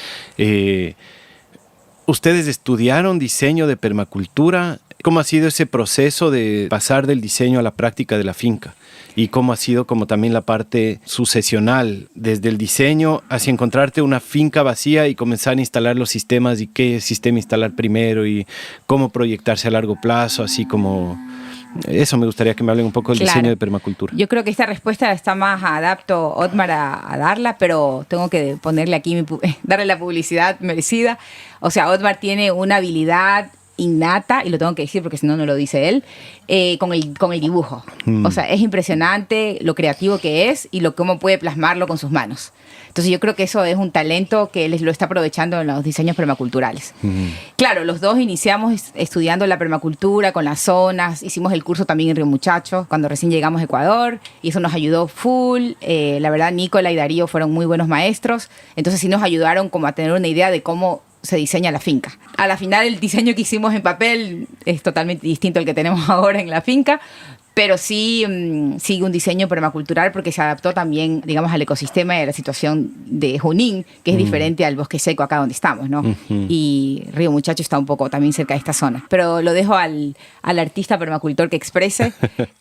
¿Ustedes estudiaron diseño de permacultura? ¿Cómo ha sido ese proceso de pasar del diseño a la práctica de la finca? Y cómo ha sido como también la parte sucesional, desde el diseño hacia encontrarte una finca vacía y comenzar a instalar los sistemas y qué sistema instalar primero y cómo proyectarse a largo plazo, así como... Eso me gustaría que me hablen un poco del diseño de permacultura. Yo creo que esta respuesta está más adapto Otmar a darla, pero tengo que ponerle aquí, darle la publicidad merecida. O sea, Otmar tiene una habilidad innata, y lo tengo que decir porque si no, no lo dice él, con el dibujo. O sea, es impresionante lo creativo que es y cómo puede plasmarlo con sus manos. Entonces yo creo que eso es un talento que él lo está aprovechando en los diseños permaculturales. Claro, los dos iniciamos estudiando la permacultura con las zonas, hicimos el curso también en Río Muchacho cuando recién llegamos a Ecuador y eso nos ayudó full. La verdad, Nicola y Darío fueron muy buenos maestros, entonces sí nos ayudaron como a tener una idea de cómo se diseña la finca. A la final el diseño que hicimos en papel es totalmente distinto al que tenemos ahora en la finca, pero sí sigue un diseño permacultural porque se adaptó también, digamos, al ecosistema y a la situación de Junín, que es diferente al bosque seco acá donde estamos, ¿no? Y Río Muchacho está un poco también cerca de esta zona. Pero lo dejo al artista permacultor que exprese,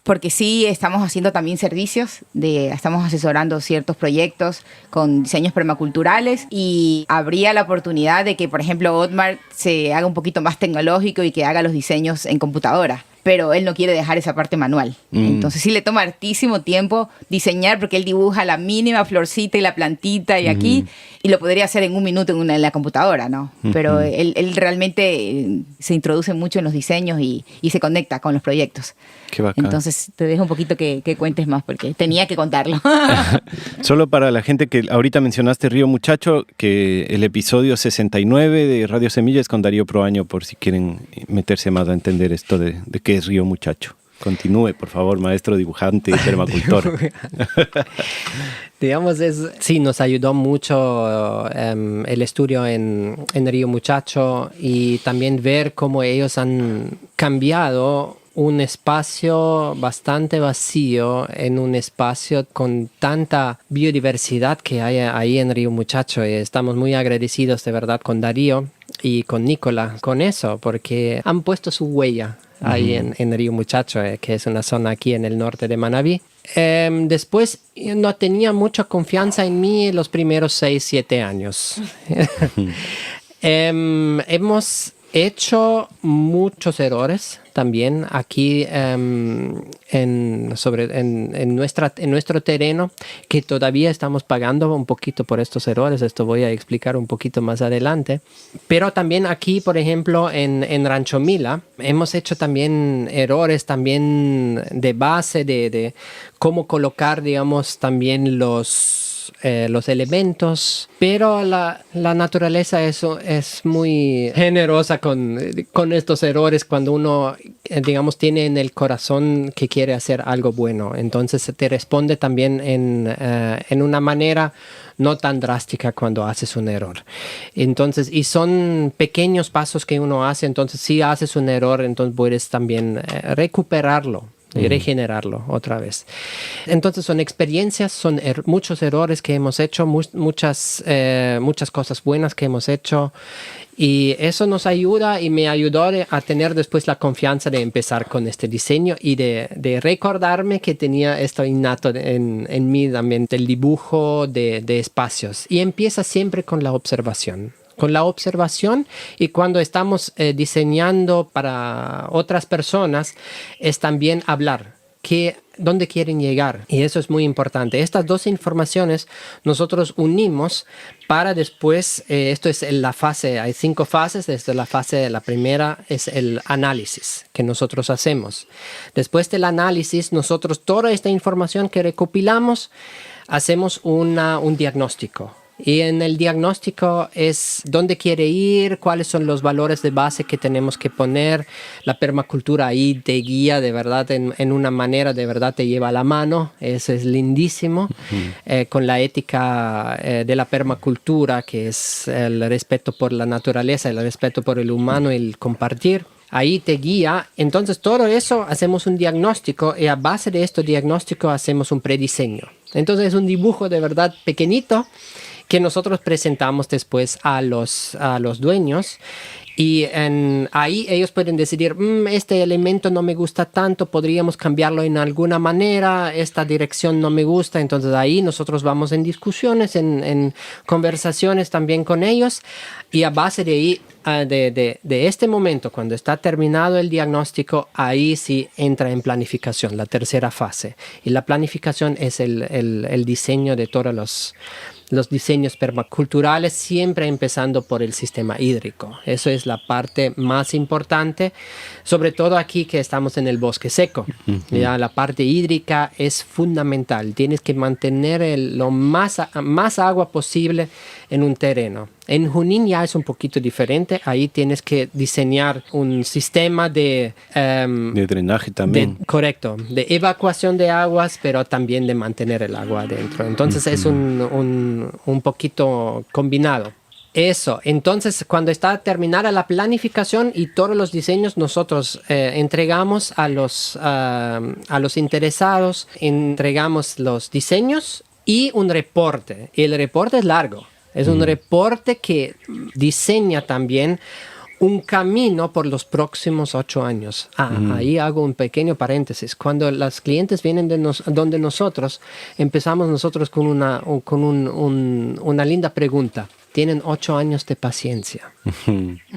porque sí estamos haciendo también servicios, estamos asesorando ciertos proyectos con diseños permaculturales y habría la oportunidad de que, por ejemplo, Otmar se haga un poquito más tecnológico y que haga los diseños en computadora. Pero él no quiere dejar esa parte manual. Entonces sí le toma hartísimo tiempo diseñar porque él dibuja la mínima florcita y la plantita y aquí, y lo podría hacer en un minuto en la computadora, ¿no? Pero él realmente se introduce mucho en los diseños y se conecta con los proyectos. Qué bacán. Entonces te dejo un poquito que cuentes más porque tenía que contarlo. Solo para la gente que ahorita mencionaste Río Muchacho, que el episodio 69 de Radio Semilla es con Darío Proaño, por si quieren meterse más a entender esto de qué es Río Muchacho. Continúe, por favor, maestro dibujante y permacultor. Digamos, sí, nos ayudó mucho el estudio en Río Muchacho y también ver cómo ellos han cambiado un espacio bastante vacío en un espacio con tanta biodiversidad que hay ahí en Río Muchacho. Y estamos muy agradecidos de verdad con Darío y con Nicola con eso, porque han puesto su huella ahí en Río Muchacho, que es una zona aquí en el norte de Manabí. Después no tenía mucha confianza en mí los primeros 6-7 años. Hemos hecho muchos errores también aquí en nuestro terreno, que todavía estamos pagando un poquito por estos errores. Esto voy a explicar un poquito más adelante. Pero también aquí, por ejemplo, en Rancho Mila, hemos hecho también errores también de base, de cómo colocar, digamos, también los elementos, pero la naturaleza es muy generosa con estos errores cuando uno, digamos, tiene en el corazón que quiere hacer algo bueno. Entonces te responde también en una manera no tan drástica cuando haces un error. Entonces, y son pequeños pasos que uno hace, entonces si haces un error, entonces puedes también recuperarlo y regenerarlo otra vez. Entonces son experiencias, son muchos errores que hemos hecho, muchas cosas buenas que hemos hecho, y eso nos ayuda y me ayudó a tener después la confianza de empezar con este diseño y de recordarme que tenía esto innato en mí también, del dibujo de espacios, y empieza siempre con la observación. Y cuando estamos diseñando para otras personas es también hablar dónde quieren llegar, y eso es muy importante. Estas dos informaciones nosotros unimos para después, esto es la fase, hay 5 fases. Desde la primera es el análisis que nosotros hacemos. Después del análisis, nosotros toda esta información que recopilamos hacemos un diagnóstico. Y en el diagnóstico es dónde quiere ir, cuáles son los valores de base que tenemos que poner. La permacultura ahí te guía de verdad en una manera, de verdad te lleva a la mano. Eso es lindísimo. Con la ética de la permacultura, que es el respeto por la naturaleza, el respeto por el humano, el compartir. Ahí te guía. Entonces todo eso hacemos un diagnóstico, y a base de este diagnóstico hacemos un prediseño. Entonces es un dibujo de verdad pequeñito que nosotros presentamos después a los dueños, y ahí ellos pueden decidir, este elemento no me gusta tanto, podríamos cambiarlo en alguna manera, esta dirección no me gusta. Entonces ahí nosotros vamos en discusiones, en conversaciones también con ellos, y a base de ahí, de este momento, cuando está terminado el diagnóstico, ahí sí entra en planificación, la tercera fase. Y la planificación es el diseño de todos los diseños permaculturales, siempre empezando por el sistema hídrico. Eso es la parte más importante, sobre todo aquí que estamos en el bosque seco. Ya, la parte hídrica es fundamental. Tienes que mantener lo más agua posible en un terreno. En Junín ya es un poquito diferente. Ahí tienes que diseñar un sistema de drenaje también. Correcto, de evacuación de aguas, pero también de mantener el agua adentro. Entonces es un poquito combinado. Eso, entonces cuando está terminada la planificación y todos los diseños, nosotros entregamos a los interesados, entregamos los diseños y un reporte. Y el reporte es largo. Es un reporte que diseña también un camino por los próximos 8 años. Ahí hago un pequeño paréntesis. Cuando los clientes vienen donde nosotros, empezamos nosotros con una linda pregunta. Tienen 8 años de paciencia.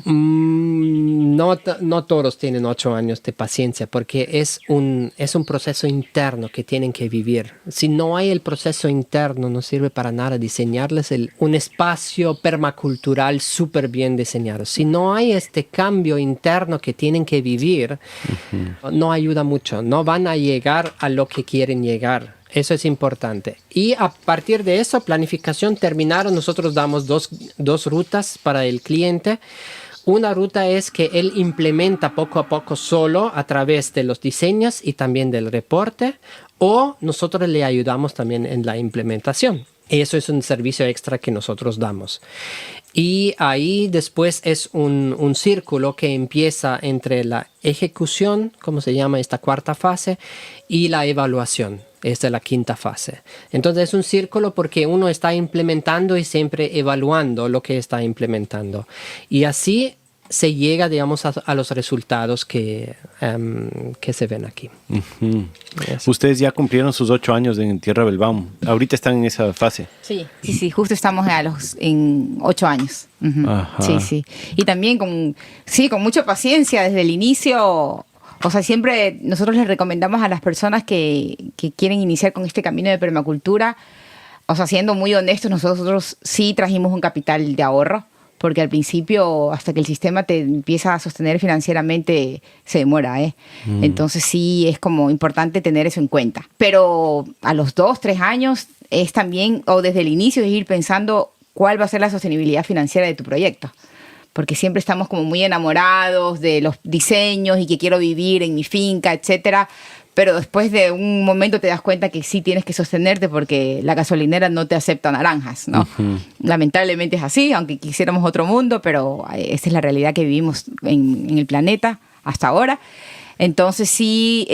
No todos tienen 8 años de paciencia, porque es un proceso interno que tienen que vivir. Si no hay el proceso interno, no sirve para nada diseñarles un espacio permacultural súper bien diseñado. Si no hay este cambio interno que tienen que vivir, no ayuda mucho. No van a llegar a lo que quieren llegar. Eso es importante. Y a partir de eso, planificación terminada, nosotros damos dos rutas para el cliente. Una ruta es que él implementa poco a poco solo a través de los diseños y también del reporte, o nosotros le ayudamos también en la implementación. Eso es un servicio extra que nosotros damos. Y ahí después es un círculo que empieza entre la ejecución, como se llama esta cuarta fase, y la evaluación. Esta es la quinta fase. Entonces es un círculo porque uno está implementando y siempre evaluando lo que está implementando. Y así se llega, digamos, a los resultados que se ven aquí. Uh-huh. Ustedes ya cumplieron sus 8 años en Tierra Belbaum. Ahorita están en esa fase. Sí, justo estamos en 8 años. Uh-huh. Sí. Y también con mucha paciencia desde el inicio. O sea, siempre nosotros les recomendamos a las personas que quieren iniciar con este camino de permacultura, o sea, siendo muy honestos, nosotros sí trajimos un capital de ahorro, porque al principio, hasta que el sistema te empieza a sostener financieramente, se demora, Entonces sí es como importante tener eso en cuenta. Pero a los 2, 3 años es también, o desde el inicio, es ir pensando cuál va a ser la sostenibilidad financiera de tu proyecto. Porque siempre estamos como muy enamorados de los diseños y que quiero vivir en mi finca, etcétera. Pero después de un momento te das cuenta que sí tienes que sostenerte porque la gasolinera no te acepta naranjas, ¿no? Uh-huh. Lamentablemente es así, aunque quisiéramos otro mundo, pero esa es la realidad que vivimos en el planeta hasta ahora. Entonces sí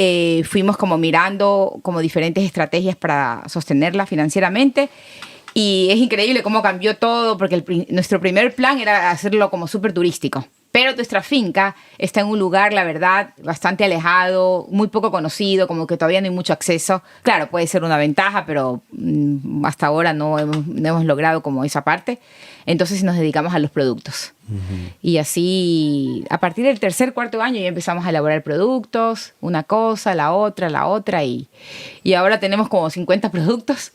fuimos como mirando como diferentes estrategias para sostenerla financieramente. Y es increíble cómo cambió todo, porque nuestro primer plan era hacerlo como súper turístico. Pero nuestra finca está en un lugar, la verdad, bastante alejado, muy poco conocido, como que todavía no hay mucho acceso. Claro, puede ser una ventaja, pero hasta ahora no hemos logrado como esa parte. Entonces nos dedicamos a los productos. Uh-huh. Y así, a partir del 3er, 4 año ya empezamos a elaborar productos, una cosa, la otra, y ahora tenemos como 50 productos.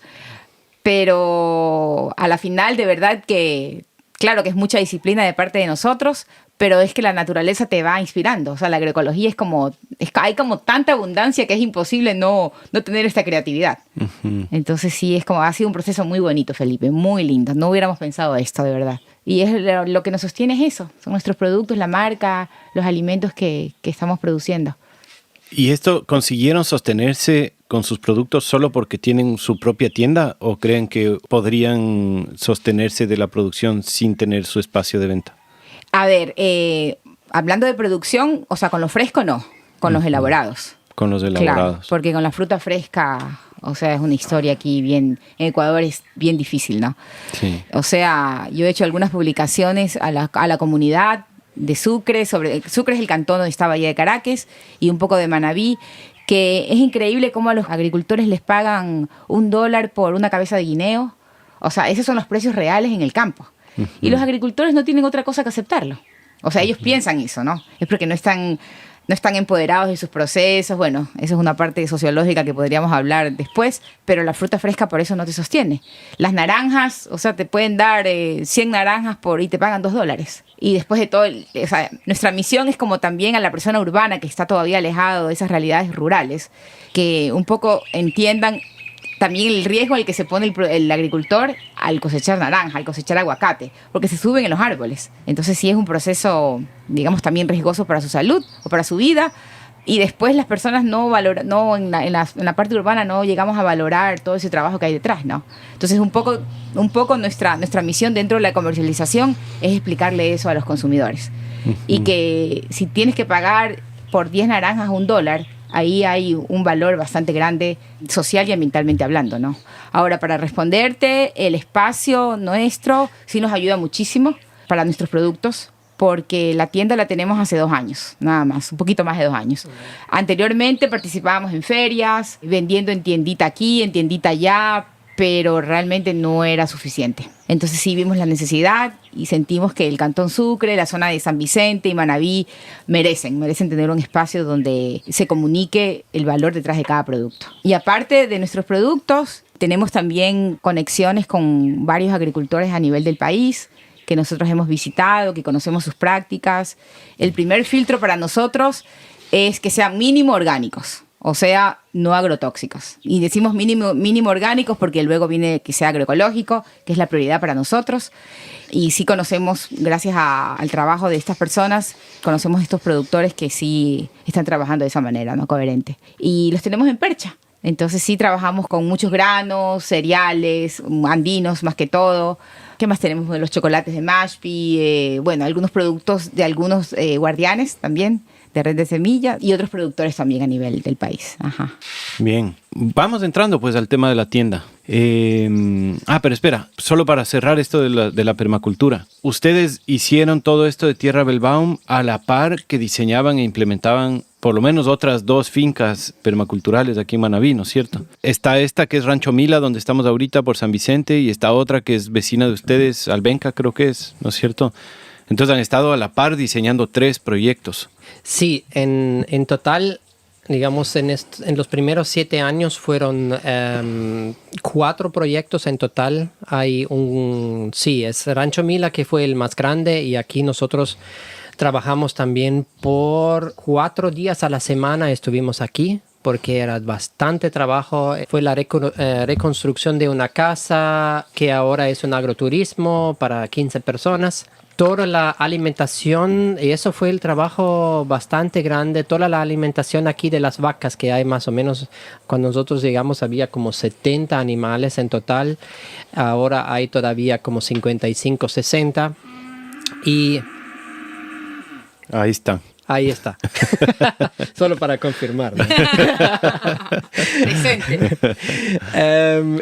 Pero a la final, de verdad que, claro que es mucha disciplina de parte de nosotros, pero es que la naturaleza te va inspirando. O sea, la agroecología hay como tanta abundancia que es imposible no tener esta creatividad. Uh-huh. Entonces sí, ha sido un proceso muy bonito, Felipe, muy lindo. No hubiéramos pensado esto, de verdad. Y es lo que nos sostiene es eso, son nuestros productos, la marca, los alimentos que estamos produciendo. ¿Y esto consiguieron sostenerse con sus productos solo porque tienen su propia tienda o creen que podrían sostenerse de la producción sin tener su espacio de venta? A ver, hablando de producción, o sea, con lo fresco no, con los elaborados. Con los elaborados. Claro, porque con la fruta fresca, o sea, es una historia aquí en Ecuador es bien difícil, ¿no? Sí. O sea, yo he hecho algunas publicaciones a la comunidad de Sucre, Sucre es el cantón donde está Bahía de Caracas, y un poco de Manabí, que es increíble cómo a los agricultores les pagan $1 por una cabeza de guineo. O sea, esos son los precios reales en el campo. Uh-huh. Y los agricultores no tienen otra cosa que aceptarlo. O sea, ellos piensan eso, ¿no? Es porque no están empoderados de sus procesos. Bueno, eso es una parte sociológica que podríamos hablar después, pero la fruta fresca por eso no te sostiene. Las naranjas, o sea, te pueden dar 100 naranjas y te pagan $2. Y después de todo, o sea, nuestra misión es como también a la persona urbana que está todavía alejado de esas realidades rurales, que un poco entiendan también el riesgo al que se pone el agricultor al cosechar naranja, al cosechar aguacate, porque se suben en los árboles. Entonces sí es un proceso, digamos, también riesgoso para su salud o para su vida. Y después las personas en la parte urbana no llegamos a valorar todo ese trabajo que hay detrás, ¿no? Entonces un poco nuestra misión dentro de la comercialización es explicarle eso a los consumidores. Uh-huh. Y que si tienes que pagar por 10 naranjas $1, ahí hay un valor bastante grande social y ambientalmente hablando, ¿no? Ahora, para responderte, el espacio nuestro sí nos ayuda muchísimo para nuestros productos, porque la tienda la tenemos hace 2 años, nada más, un poquito más de 2 años. Anteriormente participábamos en ferias, vendiendo en tiendita aquí, en tiendita allá, pero realmente no era suficiente. Entonces sí vimos la necesidad y sentimos que el Cantón Sucre, la zona de San Vicente y Manabí merecen tener un espacio donde se comunique el valor detrás de cada producto. Y aparte de nuestros productos, tenemos también conexiones con varios agricultores a nivel del país, que nosotros hemos visitado, que conocemos sus prácticas. El primer filtro para nosotros es que sean mínimo orgánicos, o sea, no agrotóxicos. Y decimos mínimo orgánicos porque luego viene que sea agroecológico, que es la prioridad para nosotros. Y sí conocemos, gracias al trabajo de estas personas, conocemos estos productores que sí están trabajando de esa manera, ¿no? Coherente. Y los tenemos en percha. Entonces sí trabajamos con muchos granos, cereales, andinos más que todo. ¿Qué más tenemos? Los chocolates de Mashpee, bueno, algunos productos de algunos guardianes también, de Red de Semillas y otros productores también a nivel del país. Ajá. Bien, vamos entrando pues al tema de la tienda. Pero espera, solo para cerrar esto de la permacultura. Ustedes hicieron todo esto de Tierra Bellbaum a la par que diseñaban e implementaban por lo menos otras 2 fincas permaculturales aquí en Manabí, ¿no es cierto? Está esta que es Rancho Mila, donde estamos ahorita por San Vicente, y está otra que es vecina de ustedes, Albenca creo que es, ¿no es cierto? Entonces han estado a la par diseñando 3 proyectos. Sí, en total, digamos, en los primeros 7 años fueron 4 proyectos en total. Es Rancho Mila, que fue el más grande, y aquí nosotros trabajamos también por 4 días a la semana, estuvimos aquí porque era bastante trabajo. Fue la reconstrucción de una casa que ahora es un agroturismo para 15 personas. Toda la alimentación, y eso fue el trabajo bastante grande, toda la alimentación aquí de las vacas, que hay más o menos, cuando nosotros llegamos había como 70 animales en total, ahora hay todavía como 55, 60, y... Ahí está. Ahí está. Solo para confirmar, ¿no? Presente.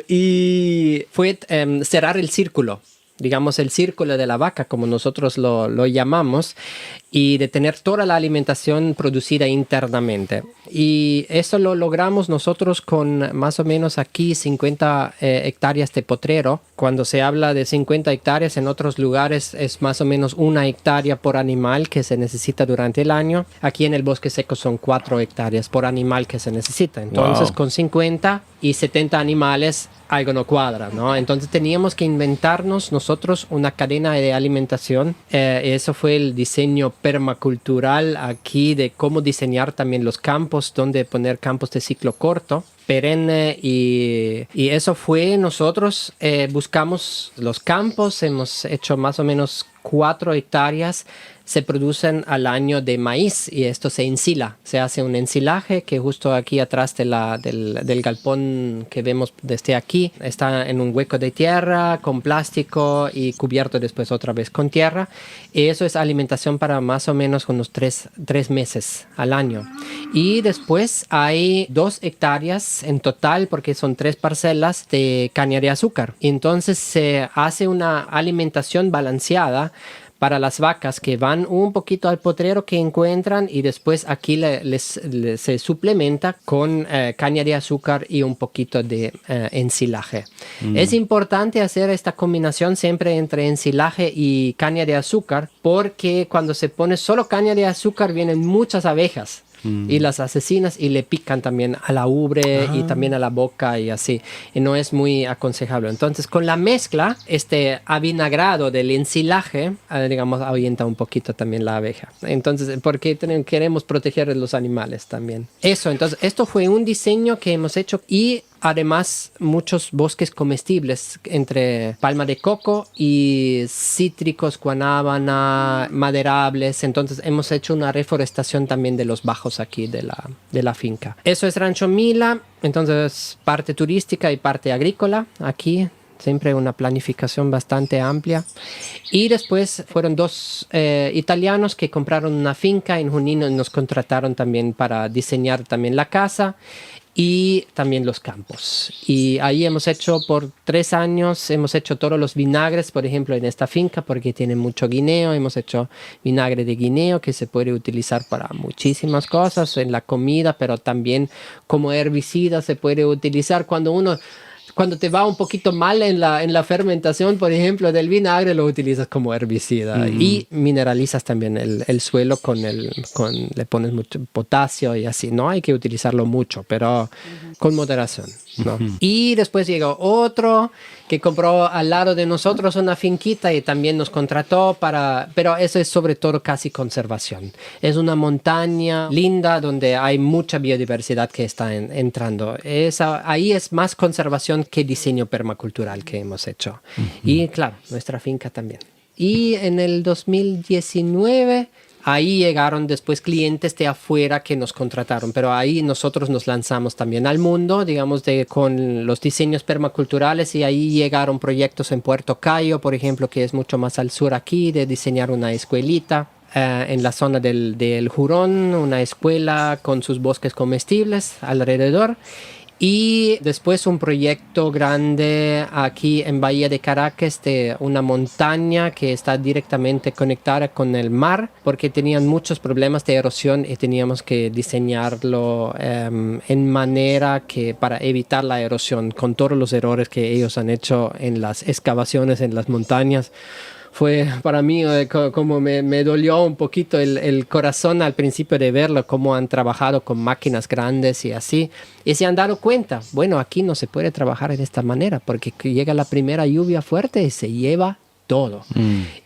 Y fue cerrar el círculo, digamos el círculo de la vaca, como nosotros lo llamamos, y de tener toda la alimentación producida internamente. Y eso lo logramos nosotros con más o menos aquí 50 hectáreas de potrero. Cuando se habla de 50 hectáreas en otros lugares es más o menos 1 hectárea por animal que se necesita durante el año. Aquí en el bosque seco son 4 hectáreas por animal que se necesita. Entonces con 50 y 70 animales algo no cuadra, ¿no? Entonces teníamos que inventarnos nosotros una cadena de alimentación. Eso fue el diseño permacultural aquí, de cómo diseñar también los campos, donde poner campos de ciclo corto, perenne, y eso fue, nosotros buscamos los campos, hemos hecho más o menos 4 hectáreas, se producen al año de maíz, y esto se ensila, se hace un ensilaje que justo aquí atrás del galpón que vemos desde aquí, está en un hueco de tierra con plástico y cubierto después otra vez con tierra, y eso es alimentación para más o menos unos 3 meses al año. Y después hay 2 hectáreas en total, porque son 3 parcelas de caña de azúcar. Entonces se hace una alimentación balanceada para las vacas, que van un poquito al potrero que encuentran, y después aquí se suplementa con caña de azúcar y un poquito de ensilaje. Es importante hacer esta combinación siempre entre ensilaje y caña de azúcar, porque cuando se pone solo caña de azúcar vienen muchas abejas. Y las asesinas y le pican también a la ubre y también a la boca y así, y no es muy aconsejable. Entonces con la mezcla, este avinagrado del ensilaje, digamos, ahuyenta un poquito también la abeja. Entonces, porque queremos proteger a los animales también. Entonces esto fue un diseño que hemos hecho, y además muchos bosques comestibles entre palma de coco y cítricos, guanábana, maderables. Entonces hemos hecho una reforestación también de los bajos aquí de la finca. Eso es Rancho Mila, entonces parte turística y parte agrícola aquí. Siempre una planificación bastante amplia. Y después fueron 2 italianos que compraron una finca en Junín y nos contrataron también para diseñar también la casa y también los campos. Y ahí hemos hecho por 3 años, hemos hecho todos los vinagres, por ejemplo, en esta finca, porque tiene mucho guineo. Hemos hecho vinagre de guineo que se puede utilizar para muchísimas cosas, en la comida, pero también como herbicida se puede utilizar cuando te va un poquito mal en la fermentación, por ejemplo, del vinagre, lo utilizas como herbicida. Y mineralizas también el suelo le pones mucho potasio y así. No hay que utilizarlo mucho, pero con moderación, ¿no? Y después llegó otro que compró al lado de nosotros una finquita y también nos contrató pero eso es sobre todo casi conservación. Es una montaña linda donde hay mucha biodiversidad que está entrando. Ahí es más conservación que diseño permacultural que hemos hecho. Y claro, nuestra finca también. Y en el 2019... ahí llegaron después clientes de afuera que nos contrataron, pero ahí nosotros nos lanzamos también al mundo, digamos, con los diseños permaculturales, y ahí llegaron proyectos en Puerto Cayo, por ejemplo, que es mucho más al sur aquí, de diseñar una escuelita. en la zona del Jurón, una escuela con sus bosques comestibles alrededor. Y después un proyecto grande aquí en Bahía de Caracas de una montaña que está directamente conectada con el mar, porque tenían muchos problemas de erosión y teníamos que diseñarlo en manera que para evitar la erosión, con todos los errores que ellos han hecho en las excavaciones en las montañas. Fue para mí como me dolió un poquito el corazón al principio de verlo, cómo han trabajado con máquinas grandes y así. Y se han dado cuenta, bueno, aquí no se puede trabajar de esta manera porque llega la primera lluvia fuerte y se lleva todo.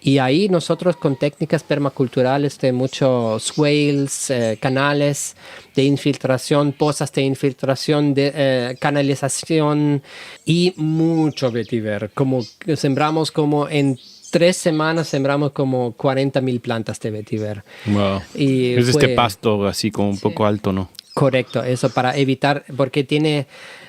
Y ahí nosotros con técnicas permaculturales de muchos swales, canales de infiltración, pozas de infiltración, de canalización y mucho vetiver. Como sembramos como en 3 semanas sembramos como 40,000 plantas de vetiver. Wow. Y es este pasto así como un poco alto, ¿no? Correcto, eso para evitar, porque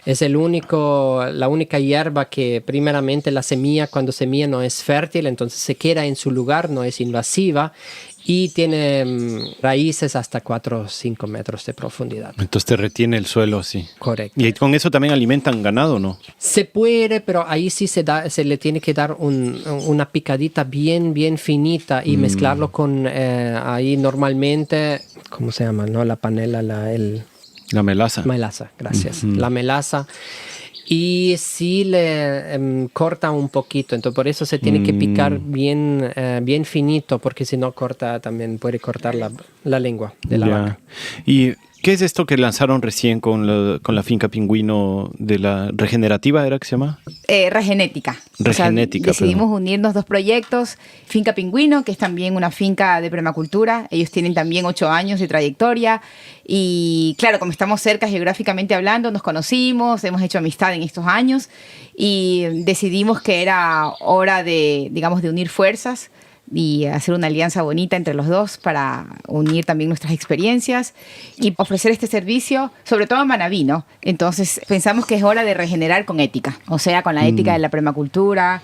es la única hierba que primeramente la semilla, cuando semilla no es fértil, entonces se queda en su lugar, no es invasiva y tiene raíces hasta 4 o 5 metros de profundidad. Entonces te retiene el suelo así. Correcto. ¿Y con eso también alimentan ganado, no? Se puede, pero ahí sí se le tiene que dar una picadita bien finita y mezclarlo con ahí normalmente, ¿cómo se llama? ¿No? La panela, La melaza. Melaza, gracias. La melaza. Y sí le corta un poquito, entonces por eso se tiene que picar bien finito, porque si no también puede cortar la lengua de la vaca. ¿Y qué es esto que lanzaron recién con la finca Pingüino de la regenerativa, era que se llama? Regenética. Regenética. O sea, decidimos unirnos 2 proyectos. Finca Pingüino, que es también una finca de permacultura. Ellos tienen también 8 años de trayectoria. Y claro, como estamos cerca geográficamente hablando, nos conocimos, hemos hecho amistad en estos años y decidimos que era hora de unir fuerzas y hacer una alianza bonita entre los dos para unir también nuestras experiencias y ofrecer este servicio, sobre todo en Manabí, ¿no? Entonces pensamos que es hora de regenerar con ética, o sea, con la ética de la permacultura,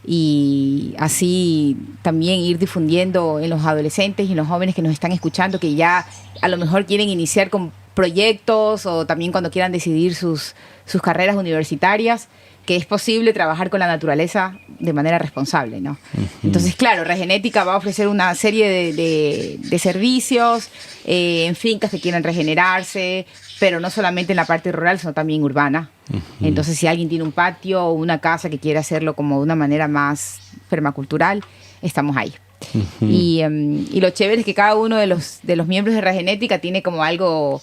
y así también ir difundiendo en los adolescentes y en los jóvenes que nos están escuchando, que ya a lo mejor quieren iniciar con proyectos o también cuando quieran decidir sus carreras universitarias, que es posible trabajar con la naturaleza de manera responsable, ¿no? Entonces, claro, Regenética va a ofrecer una serie de servicios en fincas que quieran regenerarse, pero no solamente en la parte rural, sino también urbana. Entonces, si alguien tiene un patio o una casa que quiere hacerlo como de una manera más permacultural, estamos ahí. Y lo chévere es que cada uno de los miembros de Regenética tiene como algo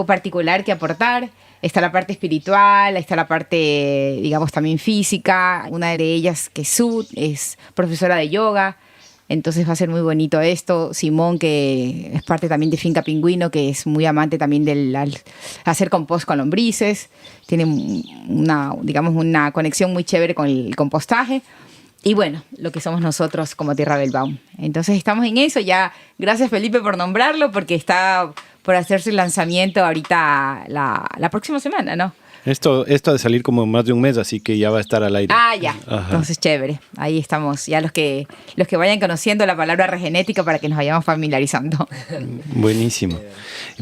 particular que aportar. Está la parte espiritual, está la parte, digamos, también física. Una de ellas, que es profesora de yoga. Entonces va a ser muy bonito esto. Simón, que es parte también de Finca Pingüino, que es muy amante también del hacer compost con lombrices. Tiene una conexión muy chévere con el compostaje. Y bueno, lo que somos nosotros como Tierra Bellbaum. Entonces estamos en eso. Ya, gracias Felipe por nombrarlo, porque está por hacerse el lanzamiento ahorita la próxima semana, ¿no? Esto ha de salir como más de un mes, así que ya va a estar al aire. Ah, ya. Ajá. Entonces, chévere. Ahí estamos. Ya los que vayan conociendo la palabra regenética para que nos vayamos familiarizando. Buenísimo.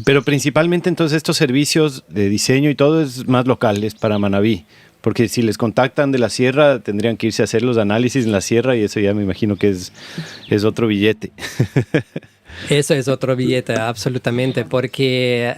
Pero principalmente entonces estos servicios de diseño y todo es más locales para Manabí. Porque si les contactan de la sierra, tendrían que irse a hacer los análisis en la sierra y eso ya me imagino que es otro billete. Eso es otro billete, absolutamente, porque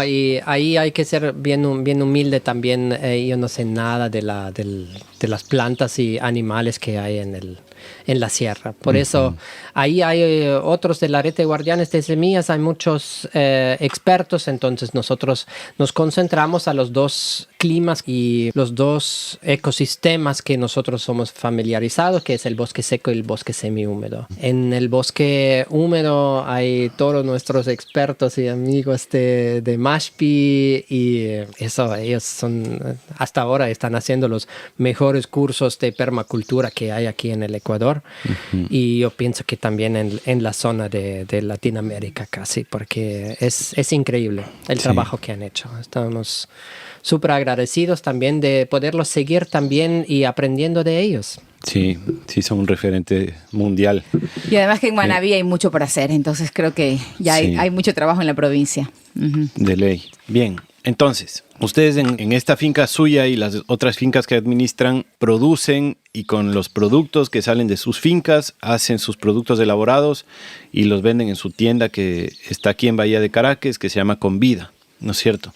y ahí hay que ser bien humilde también. Yo no sé nada de las plantas y animales que hay en la sierra. Por eso ahí hay otros de la red de guardianes de semillas, hay muchos expertos, entonces nosotros nos concentramos a los 2 climas y los 2 ecosistemas que nosotros somos familiarizados, que es el bosque seco y el bosque semihúmedo. En el bosque húmedo hay todos nuestros expertos y amigos de Mashpee y eso, ellos hasta ahora están haciendo los mejores mejores cursos de permacultura que hay aquí en el Ecuador. Y yo pienso que también en la zona de Latinoamérica casi, porque es increíble el trabajo que han hecho. Estamos súper agradecidos también de poderlos seguir también y aprendiendo de ellos. Sí, son un referente mundial. Y además que en Manabí hay mucho por hacer, entonces creo que ya hay mucho trabajo en la provincia. De ley. Bien, entonces, ustedes en esta finca suya y las otras fincas que administran producen y con los productos que salen de sus fincas hacen sus productos elaborados y los venden en su tienda que está aquí en Bahía de Caracas, que se llama Convida, ¿no es cierto?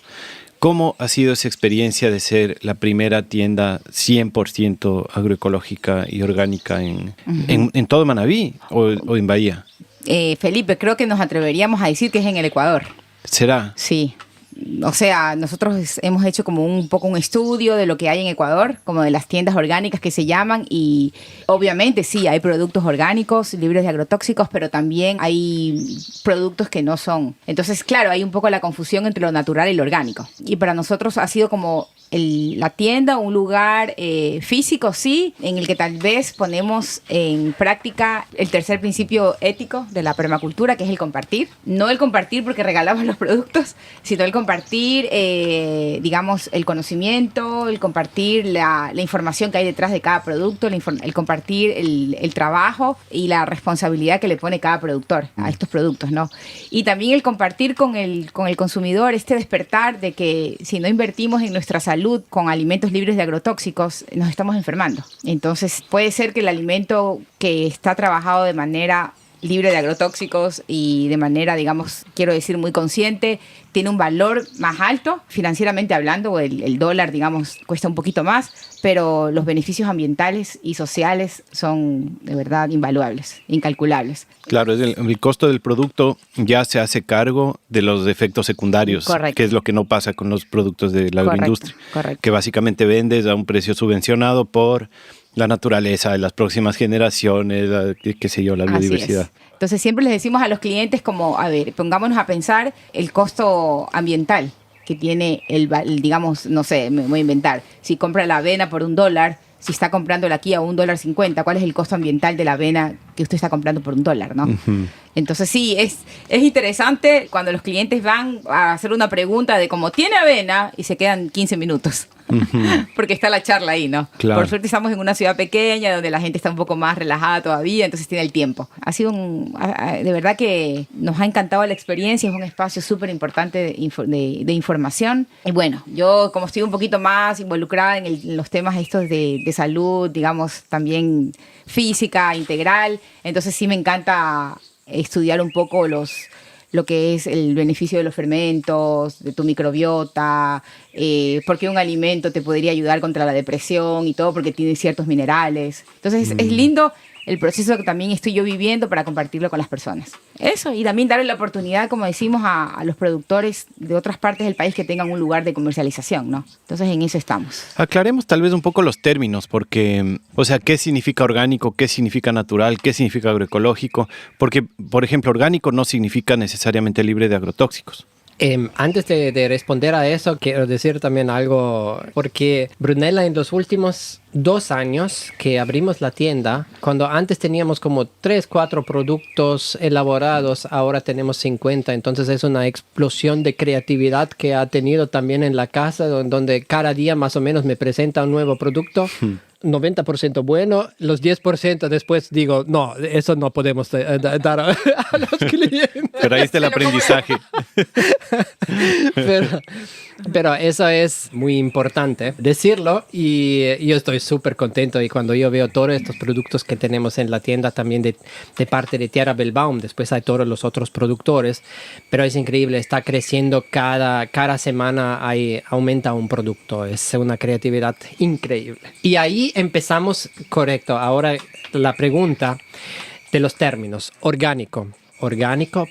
¿Cómo ha sido esa experiencia de ser la primera tienda 100% agroecológica y orgánica en todo Manabí o en Bahía? Felipe, creo que nos atreveríamos a decir que es en el Ecuador. ¿Será? Sí. O sea, nosotros hemos hecho como un poco un estudio de lo que hay en Ecuador, como de las tiendas orgánicas que se llaman, y obviamente sí, hay productos orgánicos libres de agrotóxicos, pero también hay productos que no son. Entonces, claro, hay un poco la confusión entre lo natural y lo orgánico. Y para nosotros ha sido como la tienda, un lugar físico, sí, en el que tal vez ponemos en práctica el tercer principio ético de la permacultura, que es el compartir. No el compartir porque regalamos los productos, sino el compartir, digamos, el conocimiento, el compartir la información que hay detrás de cada producto, el compartir el trabajo y la responsabilidad que le pone cada productor a estos productos, ¿no? Y también el compartir con el consumidor, este despertar de que si no invertimos en nuestra salud con alimentos libres de agrotóxicos, nos estamos enfermando. Entonces, puede ser que el alimento que está trabajado de manera libre de agrotóxicos y de manera, digamos, quiero decir, muy consciente, tiene un valor más alto, financieramente hablando, el dólar, digamos, cuesta un poquito más, pero los beneficios ambientales y sociales son de verdad invaluables, incalculables. Claro, el costo del producto ya se hace cargo de los efectos secundarios, correcto, que es lo que no pasa con los productos de la agroindustria, correcto, que básicamente vendes a un precio subvencionado por la naturaleza de las próximas generaciones, qué sé yo, la biodiversidad. Entonces siempre les decimos a los clientes como, a ver, pongámonos a pensar el costo ambiental que tiene digamos, no sé, me voy a inventar, si compra la avena por $1, si está comprándola aquí a $1.50, ¿cuál es el costo ambiental de la avena que usted está comprando por $1, no? Uh-huh. Entonces sí, es interesante cuando los clientes van a hacer una pregunta de cómo tiene avena y se quedan 15 minutos. Uh-huh. Porque está la charla ahí, ¿no? Claro. Por suerte estamos en una ciudad pequeña donde la gente está un poco más relajada todavía, entonces tiene el tiempo. Ha sido de verdad que nos ha encantado la experiencia, es un espacio súper importante de información. Y bueno, yo como estoy un poquito más involucrada en los temas estos de salud, digamos, también física, integral, entonces sí me encanta estudiar un poco lo que es el beneficio de los fermentos, de tu microbiota, porque un alimento te podría ayudar contra la depresión y todo, porque tiene ciertos minerales. Entonces es lindo el proceso que también estoy yo viviendo para compartirlo con las personas. Eso, y también darle la oportunidad, como decimos, a los productores de otras partes del país que tengan un lugar de comercialización, ¿no? Entonces en eso estamos. Aclaremos tal vez un poco los términos, porque, o sea, ¿qué significa orgánico? ¿Qué significa natural? ¿Qué significa agroecológico? Porque, por ejemplo, orgánico no significa necesariamente libre de agrotóxicos. Antes de responder a eso, quiero decir también algo, porque Brunella en los últimos 2 años que abrimos la tienda, cuando antes teníamos como 3, 4 productos elaborados, ahora tenemos 50, entonces es una explosión de creatividad que ha tenido también en la casa, donde cada día más o menos me presenta un nuevo producto. 90% bueno, los 10% después digo, no, eso no podemos dar a los clientes. Pero ahí está el aprendizaje. Pero eso es muy importante decirlo y yo estoy súper contento y cuando yo veo todos estos productos que tenemos en la tienda también de parte de Tierra Belbaum, después hay todos los otros productores, pero es increíble, está creciendo cada semana, aumenta un producto, es una creatividad increíble. Y ahí empezamos, correcto, ahora la pregunta de los términos, orgánico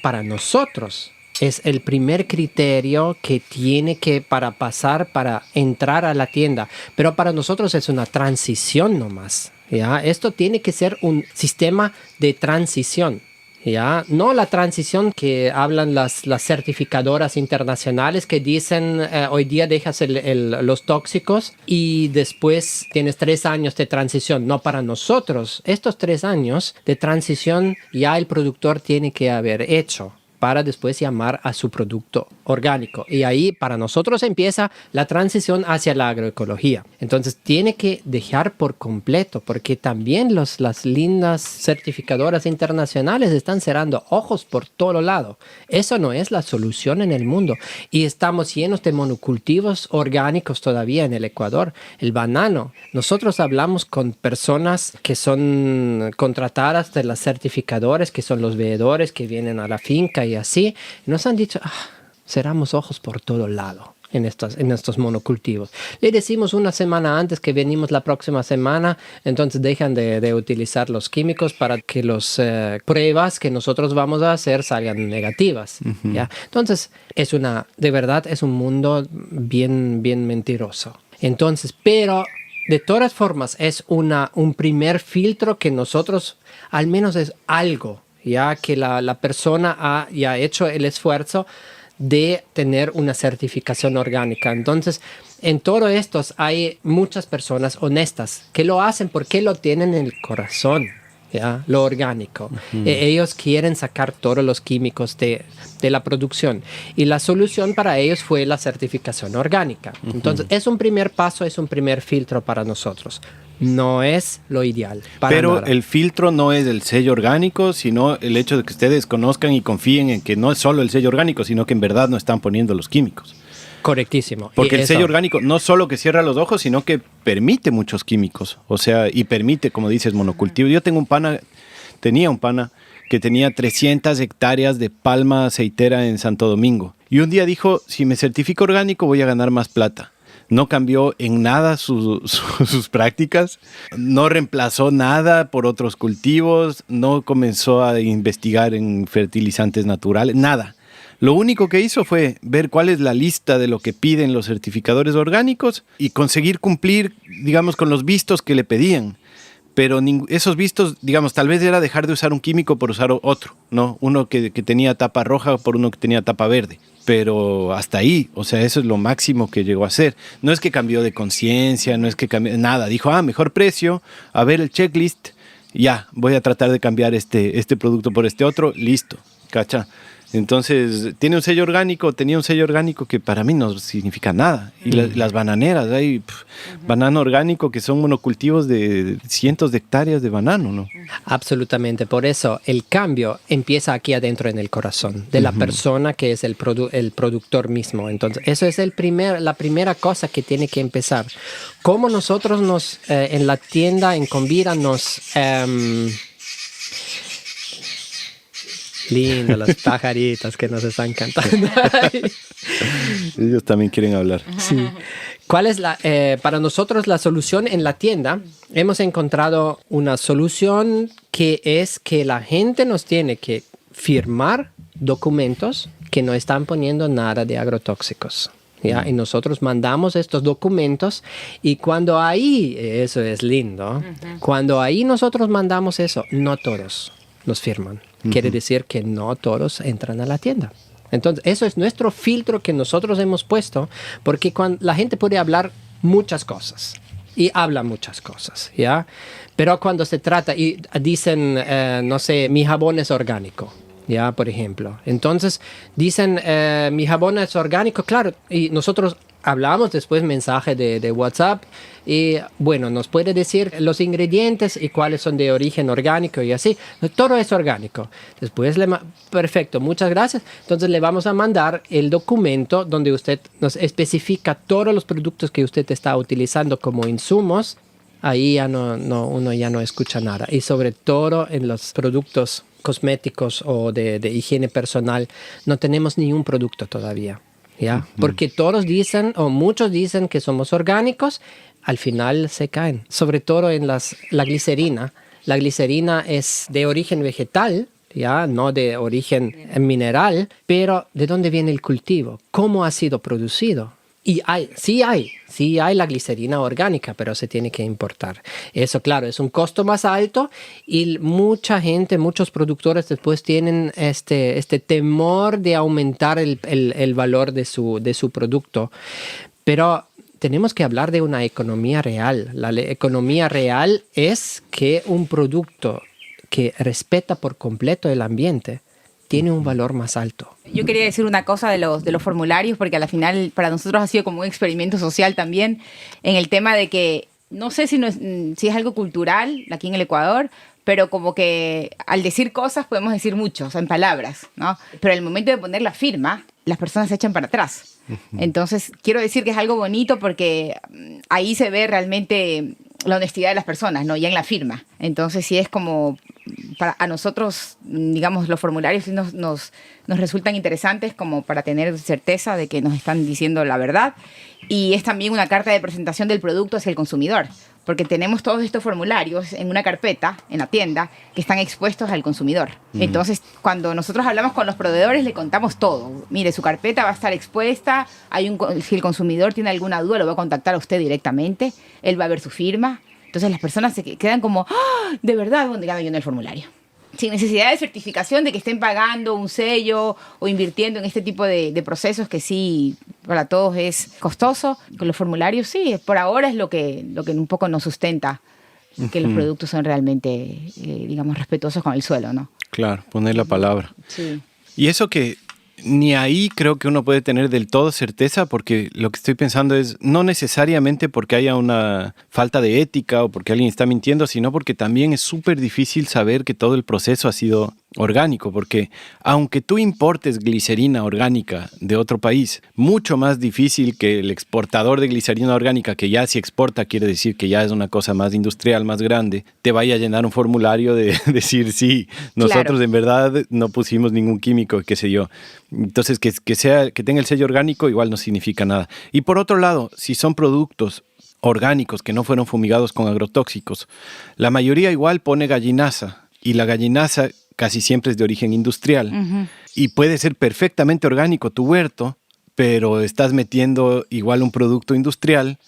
para nosotros es el primer criterio que tiene que para entrar a la tienda. Pero para nosotros es una transición nomás, ¿ya? Esto tiene que ser un sistema de transición. ¿ya? No la transición que hablan las certificadoras internacionales que dicen hoy día dejas los tóxicos y después tienes 3 años de transición. No, para nosotros, estos 3 años de transición ya el productor tiene que haber hecho para después llamar a su producto orgánico. Y ahí para nosotros empieza la transición hacia la agroecología. Entonces tiene que dejar por completo, porque también las lindas certificadoras internacionales están cerrando ojos por todo lado. Eso no es la solución en el mundo. Y estamos llenos de monocultivos orgánicos todavía en el Ecuador. El banano. Nosotros hablamos con personas que son contratadas de las certificadoras, que son los veedores que vienen a la finca y así, nos han dicho, cerramos ojos por todo lado en estos monocultivos. Le decimos una semana antes que venimos la próxima semana, entonces dejan de utilizar los químicos para que las pruebas que nosotros vamos a hacer salgan negativas. Uh-huh. ¿Ya? Entonces, de verdad es un mundo bien, bien mentiroso. Entonces, pero de todas formas es un primer filtro que nosotros, al menos es algo, ya que la persona ha ya hecho el esfuerzo de tener una certificación orgánica. Entonces, en todo esto hay muchas personas honestas que lo hacen porque lo tienen en el corazón, ¿ya? Lo orgánico. Uh-huh. Ellos quieren sacar todos los químicos de la producción. Y la solución para ellos fue la certificación orgánica. Uh-huh. Entonces, es un primer paso, es un primer filtro para nosotros. No es lo ideal. Pero nada. El filtro no es el sello orgánico, sino el hecho de que ustedes conozcan y confíen en que no es solo el sello orgánico, sino que en verdad no están poniendo los químicos. Correctísimo. Porque el sello orgánico no solo que cierra los ojos, sino que permite muchos químicos. O sea, y permite, como dices, monocultivo. Yo tenía un pana que tenía 300 hectáreas de palma aceitera en Santo Domingo. Y un día dijo, si me certifico orgánico voy a ganar más plata. No cambió en nada sus prácticas, no reemplazó nada por otros cultivos, no comenzó a investigar en fertilizantes naturales, nada. Lo único que hizo fue ver cuál es la lista de lo que piden los certificadores orgánicos y conseguir cumplir, digamos, con los vistos que le pedían. Pero esos vistos, digamos, tal vez era dejar de usar un químico por usar otro, ¿no? Uno que tenía tapa roja por uno que tenía tapa verde. Pero hasta ahí, o sea, eso es lo máximo que llegó a hacer. No es que cambió de conciencia, no es que cambió nada. Dijo, mejor precio, a ver el checklist, ya, voy a tratar de cambiar este producto por este otro, listo, ¿cacha? Entonces, tenía un sello orgánico que para mí no significa nada. Y las bananeras, hay banano orgánico que son monocultivos de cientos de hectáreas de banano, ¿no? Absolutamente. Por eso el cambio empieza aquí adentro en el corazón de la persona que es el productor mismo. Entonces, eso es la primera cosa que tiene que empezar. Cómo nosotros en la tienda, en Convida, lindo, los pajaritos que nos están cantando. Ellos también quieren hablar. Sí. ¿Cuál es para nosotros la solución en la tienda? Hemos encontrado una solución que es que la gente nos tiene que firmar documentos que no están poniendo nada de agrotóxicos. ¿Ya? Y nosotros mandamos estos documentos y cuando ahí, eso es lindo, cuando ahí nosotros mandamos eso, no todos los firman. Quiere decir que no todos entran a la tienda. Entonces, eso es nuestro filtro que nosotros hemos puesto, porque la gente puede hablar muchas cosas, y habla muchas cosas, ¿ya? Pero cuando se trata, y dicen, no sé, mi jabón es orgánico, ¿ya? Por ejemplo. Entonces, dicen, mi jabón es orgánico, claro, y nosotros hablamos después mensaje de WhatsApp y bueno, nos puede decir los ingredientes y cuáles son de origen orgánico y así. Todo es orgánico. Después, perfecto, muchas gracias. Entonces le vamos a mandar el documento donde usted nos especifica todos los productos que usted está utilizando como insumos. Ahí ya uno ya no escucha nada. Y sobre todo en los productos cosméticos o de higiene personal, no tenemos ni un producto todavía. ¿Ya? Porque todos dicen, o muchos dicen que somos orgánicos, al final se caen. Sobre todo en la glicerina. La glicerina es de origen vegetal, ¿ya? No de origen mineral, pero ¿de dónde viene el cultivo? ¿Cómo ha sido producido? Y sí hay la glicerina orgánica, pero se tiene que importar. Eso, claro, es un costo más alto y mucha gente, muchos productores después tienen este temor de aumentar el valor de su producto. Pero tenemos que hablar de una economía real. La economía real es que un producto que respeta por completo el ambiente tiene un valor más alto. Yo quería decir una cosa de los formularios, porque al final para nosotros ha sido como un experimento social también, en el tema de que, no sé si es algo cultural aquí en el Ecuador, pero como que al decir cosas podemos decir mucho, o sea, en palabras, ¿no? Pero el momento de poner la firma, las personas se echan para atrás. Entonces, quiero decir que es algo bonito porque ahí se ve realmente la honestidad de las personas, ¿no? Ya en la firma. Entonces, sí es como, a nosotros, digamos, los formularios sí nos resultan interesantes como para tener certeza de que nos están diciendo la verdad. Y es también una carta de presentación del producto hacia el consumidor, porque tenemos todos estos formularios en una carpeta en la tienda que están expuestos al consumidor. Entonces, cuando nosotros hablamos con los proveedores, le contamos todo. Mire, su carpeta va a estar expuesta, si el consumidor tiene alguna duda, lo va a contactar a usted directamente, él va a ver su firma. Entonces, las personas se quedan como, ¡ah! De verdad, ¿dónde queda yo en el formulario? Sin necesidad de certificación de que estén pagando un sello o invirtiendo en este tipo de procesos que sí, para todos es costoso. Con los formularios sí, por ahora es lo que un poco nos sustenta, que los productos son realmente, digamos, respetuosos con el suelo, ¿no? Claro, poner la palabra. Sí. Y eso que ni ahí creo que uno puede tener del todo certeza, porque lo que estoy pensando es no necesariamente porque haya una falta de ética o porque alguien está mintiendo, sino porque también es súper difícil saber que todo el proceso ha sido orgánico, porque aunque tú importes glicerina orgánica de otro país, mucho más difícil que el exportador de glicerina orgánica, que ya si exporta quiere decir que ya es una cosa más industrial, más grande, te vaya a llenar un formulario de decir sí, nosotros claro, en verdad no pusimos ningún químico, qué sé yo. Entonces que tenga el sello orgánico igual no significa nada. Y por otro lado, si son productos orgánicos que no fueron fumigados con agrotóxicos, la mayoría igual pone gallinaza, y la gallinaza casi siempre es de origen industrial. Uh-huh. Y puede ser perfectamente orgánico tu huerto, pero estás metiendo igual un producto industrial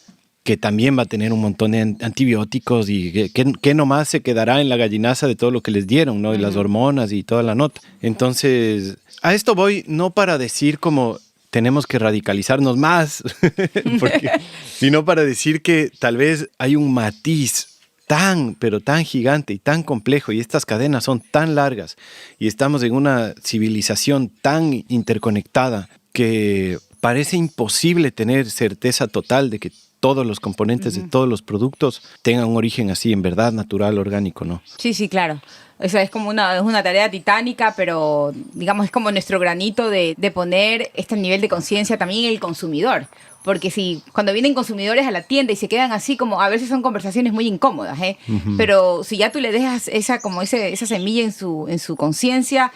que también va a tener un montón de antibióticos y que nomás se quedará en la gallinaza de todo lo que les dieron, ¿no? Uh-huh. De las hormonas y toda la nota. Entonces, a esto voy no para decir como tenemos que radicalizarnos más, sino para decir que tal vez hay un matiz pero tan gigante y tan complejo, y estas cadenas son tan largas y estamos en una civilización tan interconectada que parece imposible tener certeza total de que todos los componentes de todos los productos tengan un origen así, en verdad, natural, orgánico, ¿no? Sí, sí, claro. O sea, es como es una tarea titánica, pero digamos es como nuestro granito de poner este nivel de conciencia también en el consumidor. Porque si cuando vienen consumidores a la tienda y se quedan así como, a veces son conversaciones muy incómodas, uh-huh, pero si ya tú le dejas esa semilla en su conciencia,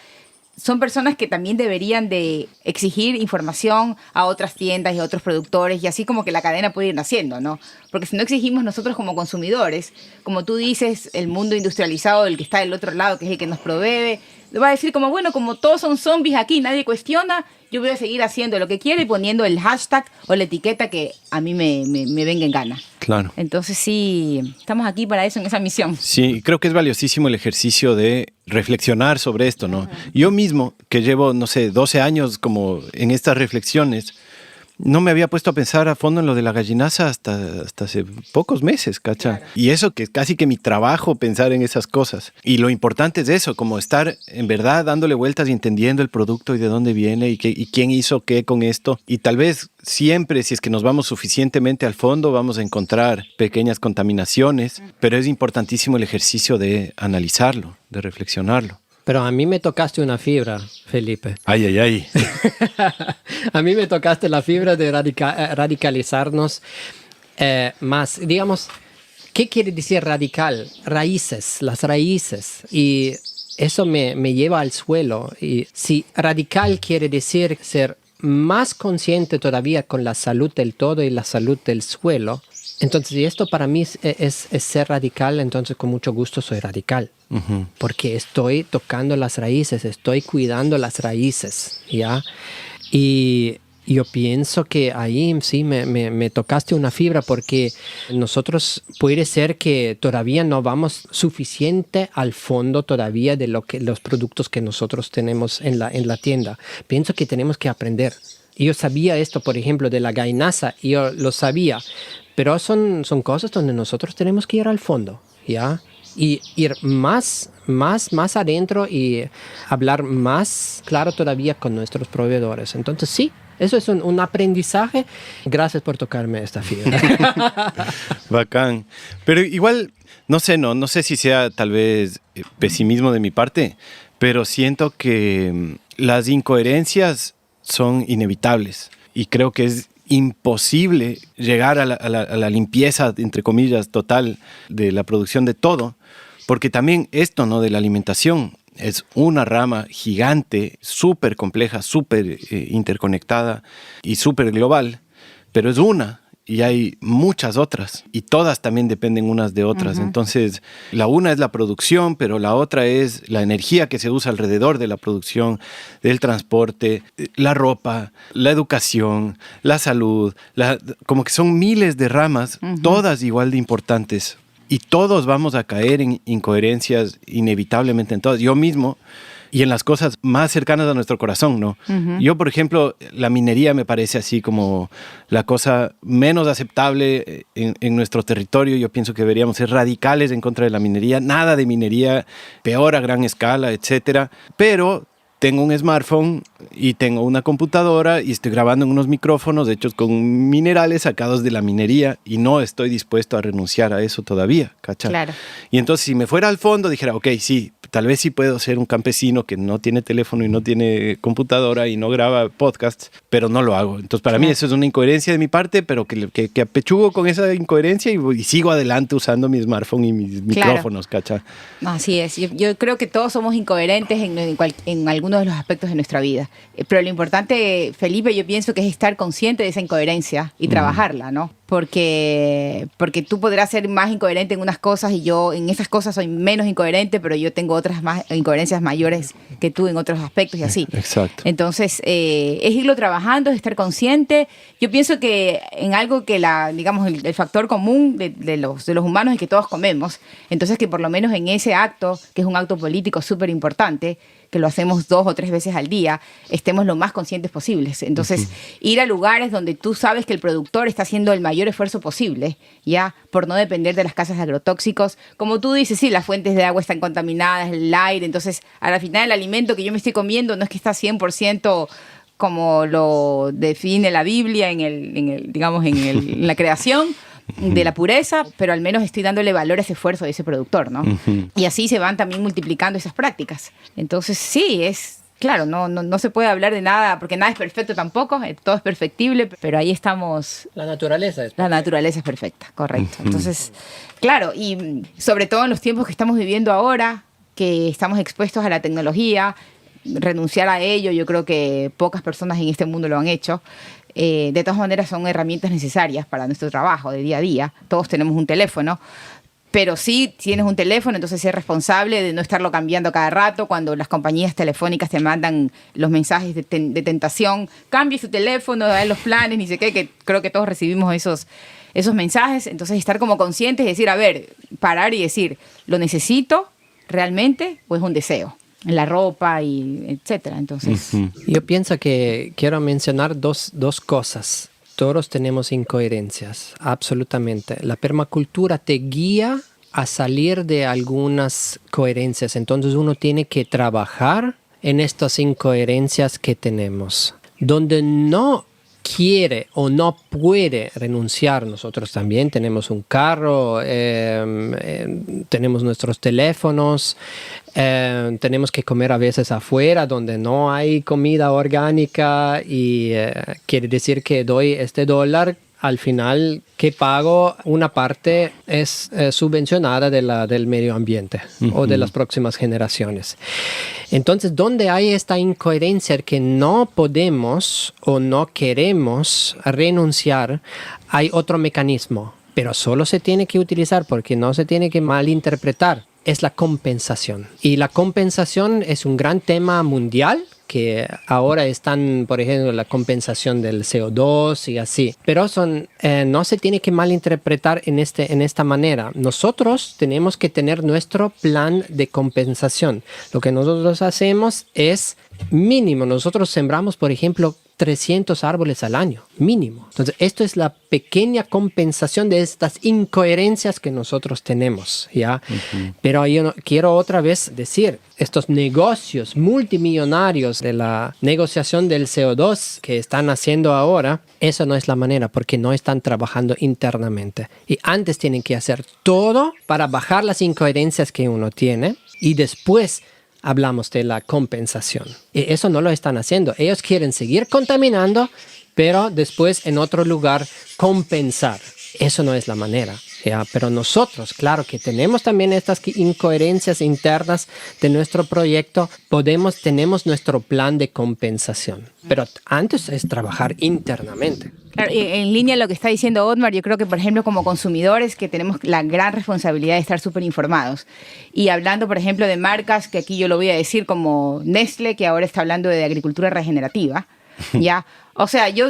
son personas que también deberían de exigir información a otras tiendas y a otros productores, y así como que la cadena puede ir naciendo, ¿no? Porque si no exigimos nosotros como consumidores, como tú dices, el mundo industrializado, el que está del otro lado, que es el que nos provee, va a decir como, bueno, como todos son zombies aquí, nadie cuestiona, yo voy a seguir haciendo lo que quiero y poniendo el hashtag o la etiqueta que a mí me venga en gana. Claro. Entonces sí, estamos aquí para eso, en esa misión. Sí, creo que es valiosísimo el ejercicio de reflexionar sobre esto, ¿no? Uh-huh. Yo mismo, que llevo, 12 años como en estas reflexiones, no me había puesto a pensar a fondo en lo de la gallinaza hasta hace pocos meses, ¿cacha? Claro. Y eso que es casi que mi trabajo, pensar en esas cosas. Y lo importante es eso, como estar en verdad dándole vueltas y entendiendo el producto y de dónde viene y quién hizo qué con esto. Y tal vez siempre, si es que nos vamos suficientemente al fondo, vamos a encontrar pequeñas contaminaciones, pero es importantísimo el ejercicio de analizarlo, de reflexionarlo. Pero a mí me tocaste una fibra, Felipe. Ay. A mí me tocaste la fibra de radicalizarnos más. Digamos, ¿qué quiere decir radical? Raíces, las raíces. Y eso me lleva al suelo. Y si radical quiere decir ser más consciente todavía con la salud del todo y la salud del suelo, entonces, y esto para mí es ser radical, entonces con mucho gusto soy radical. Uh-huh. Porque estoy tocando las raíces, estoy cuidando las raíces, ¿ya? Y Yo pienso que ahí sí me tocaste una fibra, porque nosotros puede ser que todavía no vamos suficiente al fondo todavía de los productos que nosotros tenemos en la tienda. Pienso que tenemos que aprender. Yo sabía esto, por ejemplo, de la gainaza, yo lo sabía, pero son cosas donde nosotros tenemos que ir al fondo, ¿ya? Y ir más adentro y hablar más claro todavía con nuestros proveedores. Entonces sí, eso es un aprendizaje. Gracias por tocarme esta fibra. Bacán. Pero igual, no sé si sea tal vez pesimismo de mi parte, pero siento que las incoherencias son inevitables y creo que es imposible llegar a la limpieza, entre comillas, total de la producción de todo, porque también esto, ¿no?, de la alimentación es una rama gigante, súper compleja, súper interconectada y súper global, pero es una y hay muchas otras y todas también dependen unas de otras. Entonces, la una es la producción, pero la otra es la energía que se usa alrededor de la producción, del transporte, la ropa, la educación, la salud, como que son miles de ramas, todas igual de importantes. Y todos vamos a caer en incoherencias inevitablemente en todas. Yo mismo, y en las cosas más cercanas a nuestro corazón, ¿no? Yo, por ejemplo, la minería me parece así como la cosa menos aceptable en nuestro territorio. Yo pienso que deberíamos ser radicales en contra de la minería. Nada de minería, peor a gran escala, etcétera. Pero tengo un smartphone y tengo una computadora y estoy grabando en unos micrófonos hechos con minerales sacados de la minería y no estoy dispuesto a renunciar a eso todavía, ¿cachai? Claro. Y entonces si me fuera al fondo dijera, ok, sí, tal vez sí puedo ser un campesino que no tiene teléfono y no tiene computadora y no graba podcasts, pero no lo hago. Entonces para mí eso es una incoherencia de mi parte, pero que apechugo con esa incoherencia y sigo adelante usando mi smartphone y mis micrófonos, ¿cachai? Así es. Yo creo que todos somos incoherentes en algunos de los aspectos de nuestra vida. Pero lo importante, Felipe, yo pienso que es estar consciente de esa incoherencia y trabajarla, ¿no? Porque tú podrás ser más incoherente en unas cosas y yo en esas cosas soy menos incoherente, pero yo tengo otras incoherencias mayores que tú en otros aspectos y así. Exacto. Entonces, es irlo trabajando, es estar consciente. Yo pienso que en algo que digamos, el factor común de los humanos es que todos comemos. Entonces, que por lo menos en ese acto, que es un acto político súper importante, que lo hacemos 2 o 3 veces al día, estemos lo más conscientes posibles. Entonces, ir a lugares donde tú sabes que el productor está haciendo el mayor esfuerzo posible, ya, por no depender de las casas de agrotóxicos. Como tú dices, sí, las fuentes de agua están contaminadas, el aire, entonces, al final el alimento que yo me estoy comiendo no es que está 100% como lo define la Biblia en la creación, de la pureza, pero al menos estoy dándole valor a ese esfuerzo de ese productor, ¿no? Y así se van también multiplicando esas prácticas. Entonces, sí, claro, no se puede hablar de nada, porque nada es perfecto tampoco, todo es perfectible, pero ahí estamos. La naturaleza es perfecta. La naturaleza es perfecta, correcto. Entonces, claro, y sobre todo en los tiempos que estamos viviendo ahora, que estamos expuestos a la tecnología, renunciar a ello, yo creo que pocas personas en este mundo lo han hecho. De todas maneras son herramientas necesarias para nuestro trabajo de día a día. Todos tenemos un teléfono, pero sí tienes un teléfono, entonces ser responsable de no estarlo cambiando cada rato. Cuando las compañías telefónicas te mandan los mensajes de tentación, cambie su teléfono, da los planes, ni sé qué, que creo que todos recibimos esos mensajes. Entonces estar como conscientes y decir, a ver, parar y decir, ¿lo necesito realmente o es un deseo? La ropa y etcétera. Entonces, yo pienso que quiero mencionar dos cosas. Todos tenemos incoherencias, absolutamente. La permacultura te guía a salir de algunas coherencias. Entonces uno tiene que trabajar en estas incoherencias que tenemos. Donde no quiere o no puede renunciar, nosotros también tenemos un carro, tenemos nuestros teléfonos, tenemos que comer a veces afuera donde no hay comida orgánica y quiere decir que doy este $, al final que pago una parte es subvencionada del medio ambiente o de las próximas generaciones. Entonces, donde hay esta incoherencia que no podemos o no queremos renunciar, hay otro mecanismo, pero solo se tiene que utilizar porque no se tiene que malinterpretar. Es la compensación. Y la compensación es un gran tema mundial que ahora están, por ejemplo, la compensación del CO2 y así. Pero no se tiene que malinterpretar en esta manera. Nosotros tenemos que tener nuestro plan de compensación. Lo que nosotros hacemos es mínimo. Nosotros sembramos, por ejemplo, 300 árboles al año, mínimo. Entonces, esto es la pequeña compensación de estas incoherencias que nosotros tenemos, ¿ya? Uh-huh. Pero yo quiero otra vez decir, estos negocios multimillonarios de la negociación del CO2 que están haciendo ahora, eso no es la manera, porque no están trabajando internamente. Y antes tienen que hacer todo para bajar las incoherencias que uno tiene y después hablamos de la compensación. Y eso no lo están haciendo. Ellos quieren seguir contaminando, pero después en otro lugar compensar. Eso no es la manera. ¿Ya? Pero nosotros, claro que tenemos también estas incoherencias internas de nuestro proyecto, tenemos nuestro plan de compensación. Pero antes es trabajar internamente. Claro, en línea a lo que está diciendo Otmar, yo creo que, por ejemplo, como consumidores que tenemos la gran responsabilidad de estar súper informados. Y hablando, por ejemplo, de marcas, que aquí yo lo voy a decir, como Nestlé, que ahora está hablando de agricultura regenerativa, ¿ya? O sea, yo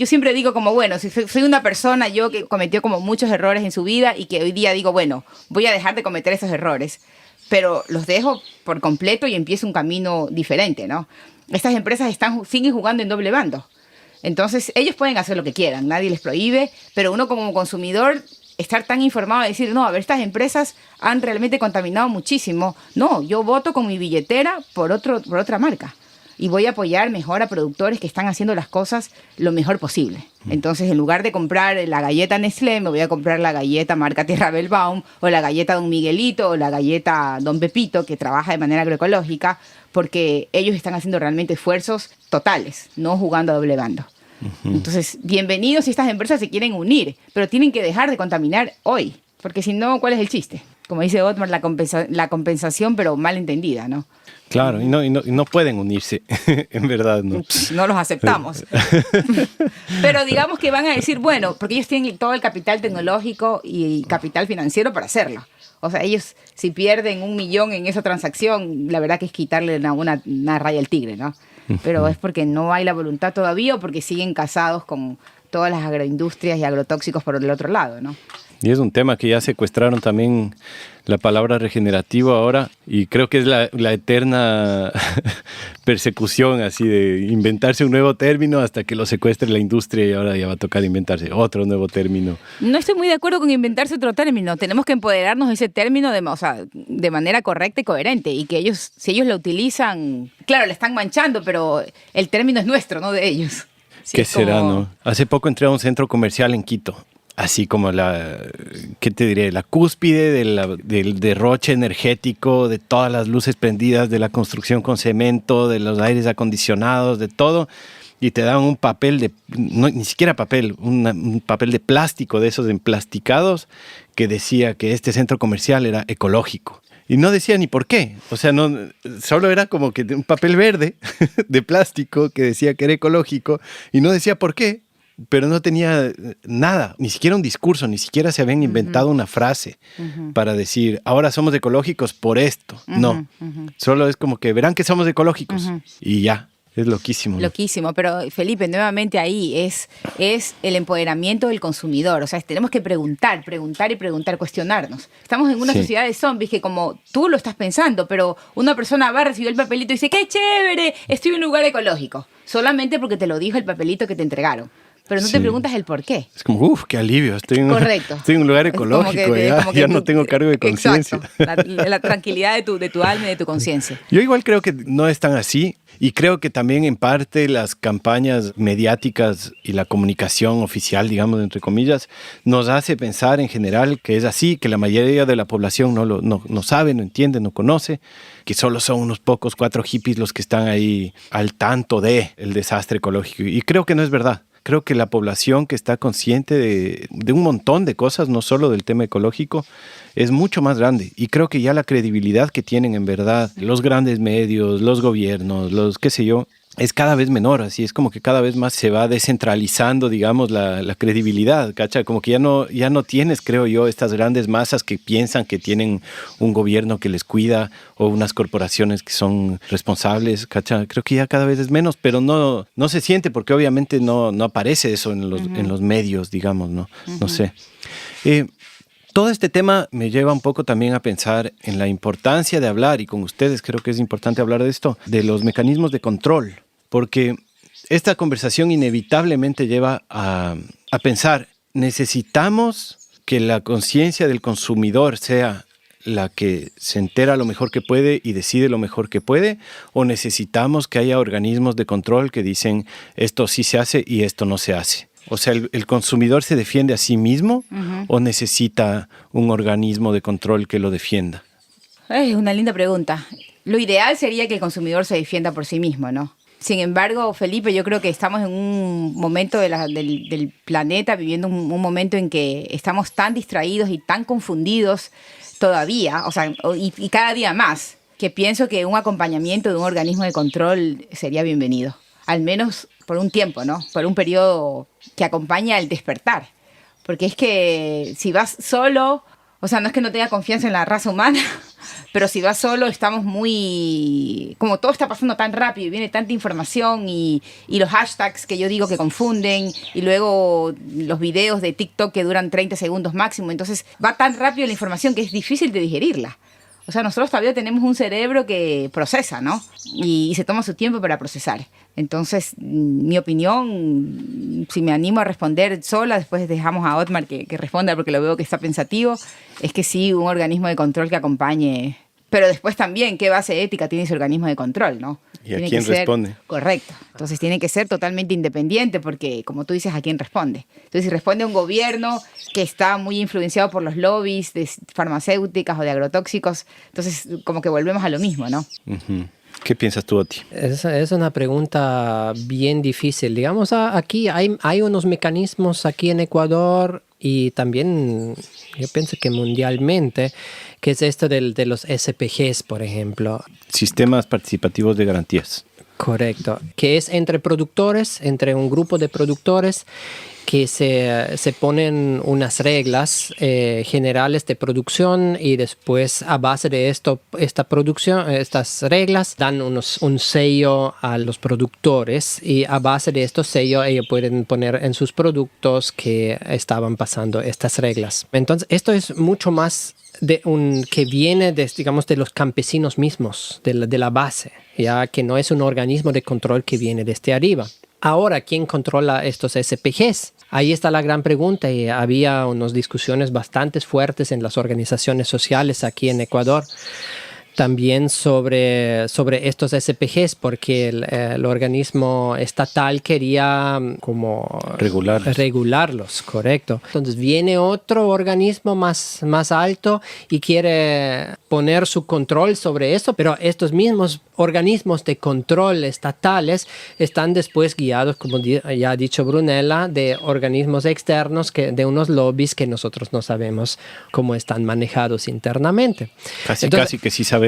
siempre digo como, bueno, si soy una persona, yo que cometió como muchos errores en su vida y que hoy día digo, bueno, voy a dejar de cometer esos errores, pero los dejo por completo y empiezo un camino diferente, ¿no? Estas empresas siguen jugando en doble bando. Entonces, ellos pueden hacer lo que quieran, nadie les prohíbe, pero uno como consumidor, estar tan informado y decir, no, a ver, estas empresas han realmente contaminado muchísimo. No, yo voto con mi billetera por otra marca y voy a apoyar mejor a productores que están haciendo las cosas lo mejor posible. Entonces, en lugar de comprar la galleta Nestlé, me voy a comprar la galleta marca Tierra Bellbaum o la galleta Don Miguelito o la galleta Don Pepito, que trabaja de manera agroecológica, porque ellos están haciendo realmente esfuerzos totales, no jugando a doble bando. Entonces, bienvenidos si estas empresas se quieren unir, pero tienen que dejar de contaminar hoy, porque si no, ¿cuál es el chiste? Como dice Otmar, la compensación, pero mal entendida, ¿no? Claro, y no pueden unirse, en verdad, ¿no? No los aceptamos. Pero digamos que van a decir, bueno, porque ellos tienen todo el capital tecnológico y capital financiero para hacerlo. O sea, ellos si pierden 1 millón en esa transacción, la verdad que es quitarle una raya al tigre, ¿no? Pero es porque no hay la voluntad todavía o porque siguen casados con todas las agroindustrias y agrotóxicos por el otro lado, ¿no? Y es un tema que ya secuestraron también la palabra regenerativo ahora, y creo que es la eterna persecución así de inventarse un nuevo término hasta que lo secuestre la industria, y ahora ya va a tocar inventarse otro nuevo término. No estoy muy de acuerdo con inventarse otro término. Tenemos que empoderarnos de ese término de manera correcta y coherente, y que si ellos lo utilizan, claro, le están manchando, pero el término es nuestro, no de ellos. Sí, ¿qué será, no? Hace poco entré a un centro comercial en Quito, así como ¿qué te diré? La cúspide del derroche energético, de todas las luces prendidas, de la construcción con cemento, de los aires acondicionados, de todo. Y te daban un papel ni siquiera papel, un papel de plástico, de esos emplasticados, que decía que este centro comercial era ecológico. Y no decía ni por qué. O sea, solo era como que un papel verde de plástico que decía que era ecológico y no decía por qué. Pero no tenía nada, ni siquiera un discurso, ni siquiera se habían inventado una frase para decir, ahora somos ecológicos por esto. No, solo es como que verán que somos ecológicos y ya. Es loquísimo, ¿no? Loquísimo, pero Felipe, nuevamente ahí es el empoderamiento del consumidor. O sea, tenemos que preguntar, cuestionarnos. Estamos en una sociedad de zombies que como tú lo estás pensando, pero una persona va a recibir el papelito y dice, ¡qué chévere! Estoy en un lugar ecológico. Solamente porque te lo dijo el papelito que te entregaron. Pero no te preguntas el por qué. Es como, qué alivio, estoy en un lugar ecológico, ya no tengo cargo de conciencia. La tranquilidad de tu alma y de tu conciencia. Yo igual creo que no es tan así, y creo que también en parte las campañas mediáticas y la comunicación oficial, digamos, entre comillas, nos hace pensar en general que es así, que la mayoría de la población no sabe, no entiende, no conoce, que solo son unos pocos 4 hippies los que están ahí al tanto del desastre ecológico. Y creo que no es verdad. Creo que la población que está consciente de un montón de cosas, no solo del tema ecológico, es mucho más grande. Y creo que ya la credibilidad que tienen en verdad los grandes medios, los gobiernos, los qué sé yo, es cada vez menor, así es como que cada vez más se va descentralizando, digamos, la credibilidad, ¿cacha? Como que ya no tienes, creo yo, estas grandes masas que piensan que tienen un gobierno que les cuida o unas corporaciones que son responsables, ¿cacha? Creo que ya cada vez es menos, pero no se siente porque obviamente no aparece eso en los medios, digamos, ¿no? No sé. Todo este tema me lleva un poco también a pensar en la importancia de hablar, y con ustedes creo que es importante hablar de esto, de los mecanismos de control, porque esta conversación inevitablemente lleva a pensar, ¿necesitamos que la conciencia del consumidor sea la que se entera lo mejor que puede y decide lo mejor que puede? ¿O necesitamos que haya organismos de control que dicen esto sí se hace y esto no se hace? O sea, ¿el consumidor se defiende a sí mismo o necesita un organismo de control que lo defienda? Es una linda pregunta. Lo ideal sería que el consumidor se defienda por sí mismo, ¿no? Sin embargo, Felipe, yo creo que estamos en un momento del planeta, viviendo un momento en que estamos tan distraídos y tan confundidos todavía, o sea, y cada día más, que pienso que un acompañamiento de un organismo de control sería bienvenido. Al menos por un tiempo, ¿no? Por un periodo que acompaña al despertar. Porque es que si vas solo, o sea, no es que no tenga confianza en la raza humana, pero si vas solo estamos muy... Como todo está pasando tan rápido y viene tanta información y los hashtags que yo digo que confunden y luego los videos de TikTok que duran 30 segundos máximo. Entonces va tan rápido la información que es difícil de digerirla. O sea, nosotros todavía tenemos un cerebro que procesa, ¿no? Y se toma su tiempo para procesar. Entonces, mi opinión, si me animo a responder sola, después dejamos a Otmar que responda porque lo veo que está pensativo, es que sí, un organismo de control que acompañe. Pero después también, ¿qué base ética tiene ese organismo de control, no? ¿Y a quién responde? Correcto. Entonces tiene que ser totalmente independiente porque, como tú dices, ¿a quién responde? Entonces, si responde a un gobierno que está muy influenciado por los lobbies de farmacéuticas o de agrotóxicos, entonces como que volvemos a lo mismo, ¿no? Uh-huh. ¿Qué piensas tú, Oti? Es una pregunta bien difícil. Digamos, aquí hay unos mecanismos aquí en Ecuador y también yo pienso que mundialmente, que es esto de los SPGs, por ejemplo. Sistemas participativos de garantías. Correcto. Que es entre productores, entre un grupo de productores que se ponen unas reglas generales de producción y después a base de esta producción, estas reglas dan un sello a los productores y a base de estos sellos ellos pueden poner en sus productos que estaban pasando estas reglas. Entonces esto es mucho más que viene de los campesinos mismos, de la base, ya que no es un organismo de control que viene desde arriba. Ahora, ¿quién controla estos SPGs? Ahí está la gran pregunta y había unas discusiones bastante fuertes en las organizaciones sociales aquí en Ecuador también sobre estos SPGs porque el organismo estatal quería como regularlos, correcto. Entonces viene otro organismo más alto y quiere poner su control sobre eso, pero estos mismos organismos de control estatales están después guiados, como ya ha dicho Brunella, de organismos externos, de unos lobbies que nosotros no sabemos cómo están manejados internamente. Casi que sí sabemos.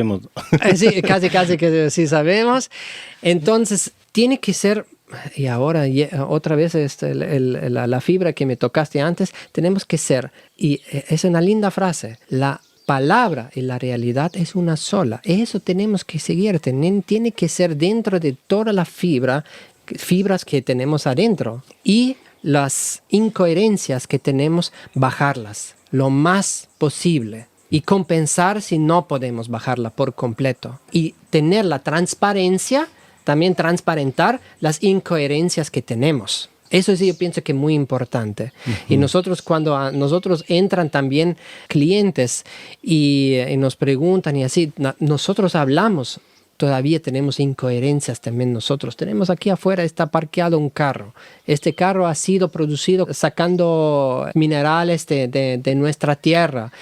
Sí, casi que sí sabemos. Entonces, tiene que ser, y ahora otra vez la fibra que me tocaste antes, tenemos que ser, y es una linda frase, la palabra y la realidad es una sola. Eso tenemos que seguir, tiene que ser dentro de toda la fibras que tenemos adentro y las incoherencias que tenemos, bajarlas lo más posible. Y compensar si no podemos bajarla por completo. Y tener la transparencia, también transparentar las incoherencias que tenemos. Eso sí, yo pienso que es muy importante. Uh-huh. Y nosotros, cuando a nosotros entran también clientes y nos preguntan y así, nosotros hablamos. Todavía tenemos incoherencias también nosotros. Tenemos aquí afuera, está parqueado un carro. Este carro ha sido producido sacando minerales de nuestra tierra,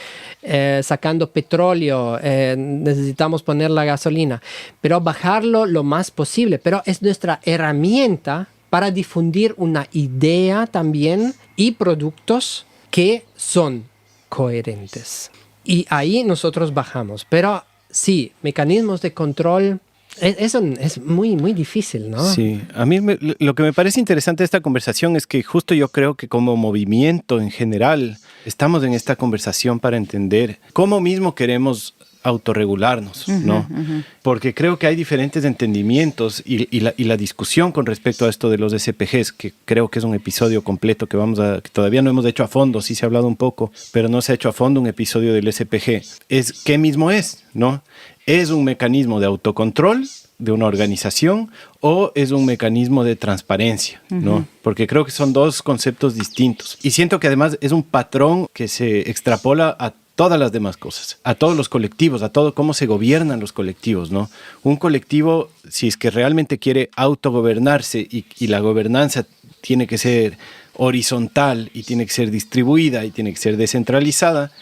sacando petróleo, necesitamos poner la gasolina, pero bajarlo lo más posible. Pero es nuestra herramienta para difundir una idea también y productos que son coherentes. Y ahí nosotros bajamos, pero sí, mecanismos de control Eso es muy, muy difícil, ¿no? Sí, a mí lo que me parece interesante de esta conversación es que justo yo creo que como movimiento en general estamos en esta conversación para entender cómo mismo queremos autorregularnos, ¿no? Porque creo que hay diferentes entendimientos y la discusión con respecto a esto de los SPGs, que creo que es un episodio completo que todavía no hemos hecho a fondo, sí se ha hablado un poco, pero no se ha hecho a fondo un episodio del SPG. Es qué mismo es, ¿no? ¿Es un mecanismo de autocontrol de una organización o es un mecanismo de transparencia, ¿no? Porque creo que son dos conceptos distintos. Y siento que además es un patrón que se extrapola a todas las demás cosas, a todos los colectivos, a todo cómo se gobiernan los colectivos, ¿no? Un colectivo, si es que realmente quiere autogobernarse y la gobernanza tiene que ser horizontal y tiene que ser distribuida y tiene que ser descentralizada,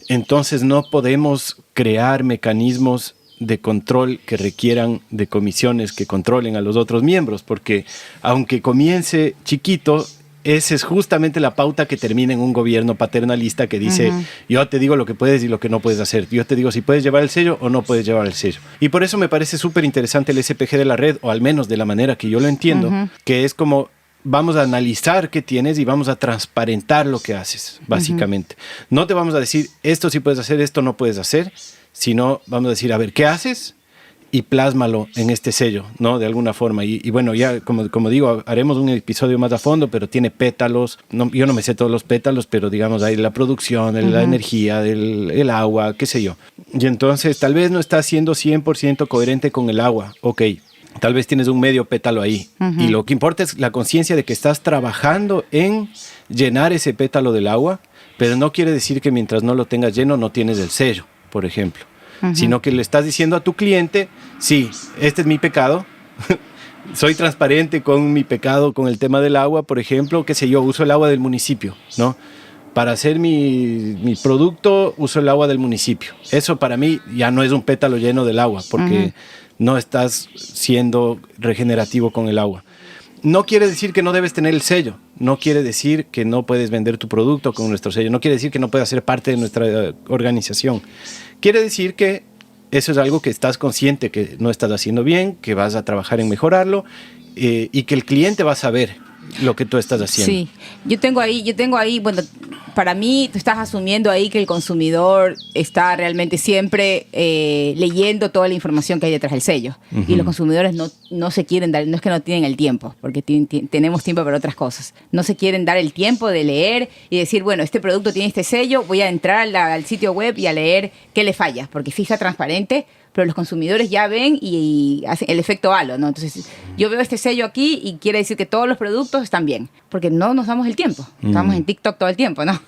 entonces no podemos crear mecanismos de control que requieran de comisiones que controlen a los otros miembros, porque aunque comience chiquito, esa es justamente la pauta que termina en un gobierno paternalista que dice, yo te digo lo que puedes y lo que no puedes hacer. Yo te digo si puedes llevar el sello o no puedes llevar el sello. Y por eso me parece súper interesante el SPG de la red, o al menos de la manera que yo lo entiendo, que es como vamos a analizar qué tienes y vamos a transparentar lo que haces, básicamente. No te vamos a decir, esto sí puedes hacer, esto no puedes hacer, sino vamos a decir, a ver, ¿qué haces? Y plásmalo en este sello, ¿no? De alguna forma. Y bueno, ya como digo, haremos un episodio más a fondo, pero tiene pétalos. No, yo no me sé todos los pétalos, pero digamos, hay la producción, la energía, el agua, qué sé yo. Y entonces, tal vez no estás siendo 100% coherente con el agua. Ok, tal vez tienes un medio pétalo ahí. Y lo que importa es la conciencia de que estás trabajando en llenar ese pétalo del agua, pero no quiere decir que mientras no lo tengas lleno no tienes el sello, por ejemplo. Sino que le estás diciendo a tu cliente, sí, este es mi pecado, soy transparente con mi pecado, con el tema del agua, por ejemplo, qué sé yo, uso el agua del municipio, ¿no? Para hacer mi producto, uso el agua del municipio. Eso para mí ya no es un pétalo lleno del agua, porque no estás siendo regenerativo con el agua. No quiere decir que no debes tener el sello, no quiere decir que no puedes vender tu producto con nuestro sello, no quiere decir que no puedas ser parte de nuestra organización. Quiere decir que eso es algo que estás consciente que no estás haciendo bien, que vas a trabajar en mejorarlo y que el cliente va a saber lo que tú estás haciendo. Sí, yo tengo ahí, bueno, para mí tú estás asumiendo ahí que el consumidor está realmente siempre leyendo toda la información que hay detrás del sello. Y los consumidores no se quieren dar, no es que no tienen el tiempo, porque tenemos tiempo para otras cosas. No se quieren dar el tiempo de leer y decir, bueno, este producto tiene este sello, voy a entrar al sitio web y a leer qué le falla, porque fija transparente, pero los consumidores ya ven y hacen el efecto halo, ¿no? Entonces, yo veo este sello aquí y quiere decir que todos los productos están bien, porque no nos damos el tiempo. Estamos en TikTok todo el tiempo, ¿no?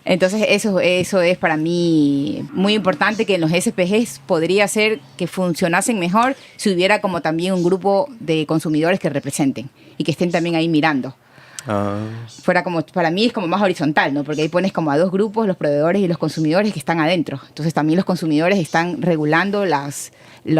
Entonces, eso es para mí muy importante, que en los SPGs podría ser que funcionasen mejor si hubiera como también un grupo de consumidores que representen y que estén también ahí mirando. Fuera como, para mí es como más horizontal, ¿no? Porque ahí pones como a dos grupos, los proveedores y los consumidores, que están adentro. Entonces también los consumidores están regulando las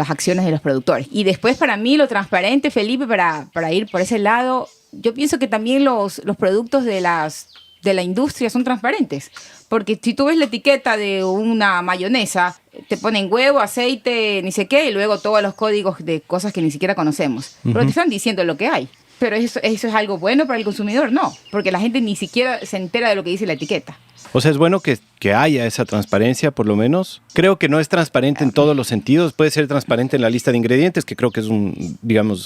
acciones de los productores. Y después, para mí, lo transparente, Felipe, para ir por ese lado, yo pienso que también los productos de la industria son transparentes. Porque si tú ves la etiqueta de una mayonesa, te ponen huevo, aceite, ni sé qué, y luego todos los códigos de cosas que ni siquiera conocemos. Pero te están diciendo lo que hay. Pero eso es algo bueno para el consumidor, no, porque la gente ni siquiera se entera de lo que dice la etiqueta. O sea, es bueno que haya esa transparencia, por lo menos. Creo que no es transparente en todos los sentidos. Puede ser transparente en la lista de ingredientes, que creo que es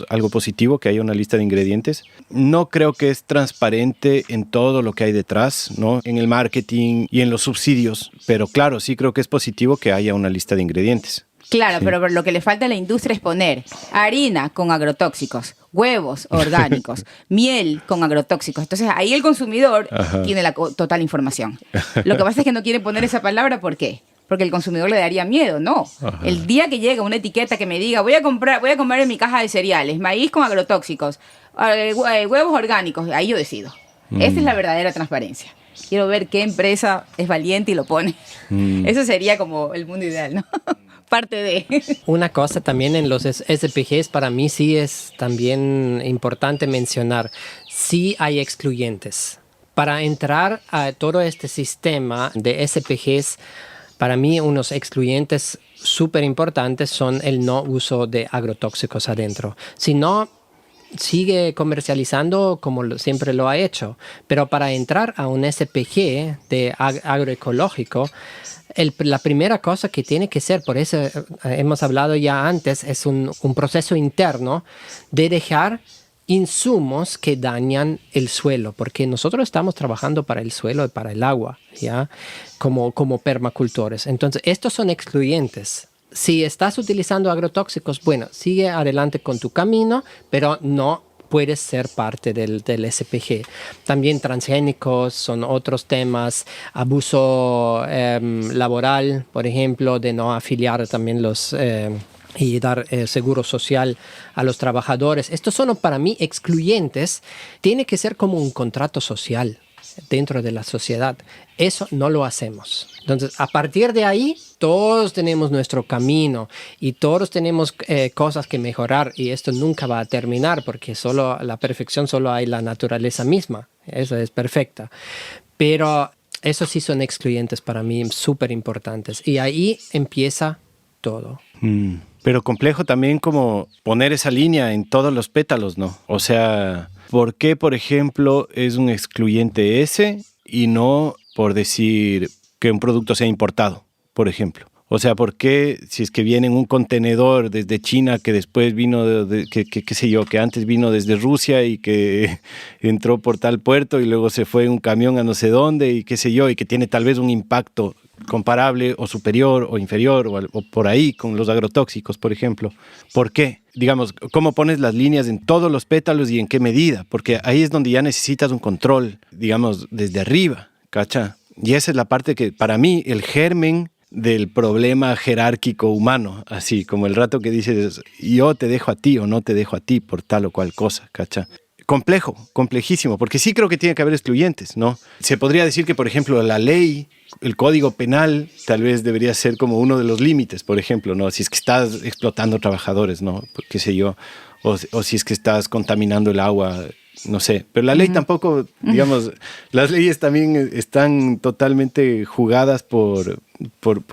algo positivo, que haya una lista de ingredientes. No creo que es transparente en todo lo que hay detrás, ¿no? En el marketing y en los subsidios. Pero claro, sí creo que es positivo que haya una lista de ingredientes. Claro, Sí. pero lo que le falta a la industria es poner harina con agrotóxicos, huevos orgánicos, miel con agrotóxicos. Entonces ahí el consumidor tiene la total información. Lo que pasa es que no quiere poner esa palabra, ¿por qué? Porque el consumidor le daría miedo, no. El día que llega una etiqueta que me diga, voy a comer en mi caja de cereales maíz con agrotóxicos, huevos orgánicos, ahí yo decido. Esa es la verdadera transparencia. Quiero ver qué empresa es valiente y lo pone. Eso sería como el mundo ideal, ¿no? Parte de... Una cosa también en los SPGs, para mí sí es también importante mencionar, sí hay excluyentes. Para entrar a todo este sistema de SPGs, para mí unos excluyentes súper importantes son el no uso de agrotóxicos adentro. Si no, sigue comercializando como siempre lo ha hecho. Pero para entrar a un SPG de agroecológico, la primera cosa que tiene que ser, por eso hemos hablado ya antes, es un proceso interno de dejar insumos que dañan el suelo, porque nosotros estamos trabajando para el suelo y para el agua, ¿ya? Como permacultores. Entonces, estos son excluyentes. Si estás utilizando agrotóxicos, bueno, sigue adelante con tu camino, pero no puedes ser parte del SPG. También transgénicos son otros temas, abuso laboral, por ejemplo, de no afiliar también y dar seguro social a los trabajadores. Estos son para mí excluyentes. Tiene que ser como un contrato social dentro de la sociedad. Eso no lo hacemos. Entonces, a partir de ahí, todos tenemos nuestro camino y todos tenemos cosas que mejorar, y esto nunca va a terminar porque la perfección solo hay la naturaleza misma. Eso es perfecta. Pero esos sí son excluyentes para mí, súper importantes. Y ahí empieza todo. Pero complejo también como poner esa línea en todos los pétalos, ¿no? O sea, ¿por qué, por ejemplo, es un excluyente ese y no por decir que un producto sea importado, por ejemplo? O sea, ¿por qué si es que viene en un contenedor desde China que después vino, qué sé yo, que antes vino desde Rusia y que entró por tal puerto y luego se fue en un camión a no sé dónde y qué sé yo, y que tiene tal vez un impacto comparable o superior o inferior o por ahí con los agrotóxicos, por ejemplo? ¿Por qué? Digamos, ¿cómo pones las líneas en todos los pétalos y en qué medida? Porque ahí es donde ya necesitas un control, digamos, desde arriba, ¿cacha? Y esa es la parte que, para mí, el germen del problema jerárquico humano, así como el rato que dices, yo te dejo a ti o no te dejo a ti por tal o cual cosa, ¿cacha? Complejo, complejísimo, porque sí creo que tiene que haber excluyentes, ¿no? Se podría decir que, por ejemplo, la ley, el código penal, tal vez debería ser como uno de los límites, por ejemplo, ¿no? Si es que estás explotando trabajadores, ¿no? Qué sé yo, o si es que estás contaminando el agua, no sé. Pero la ley tampoco, digamos, las leyes también están totalmente jugadas por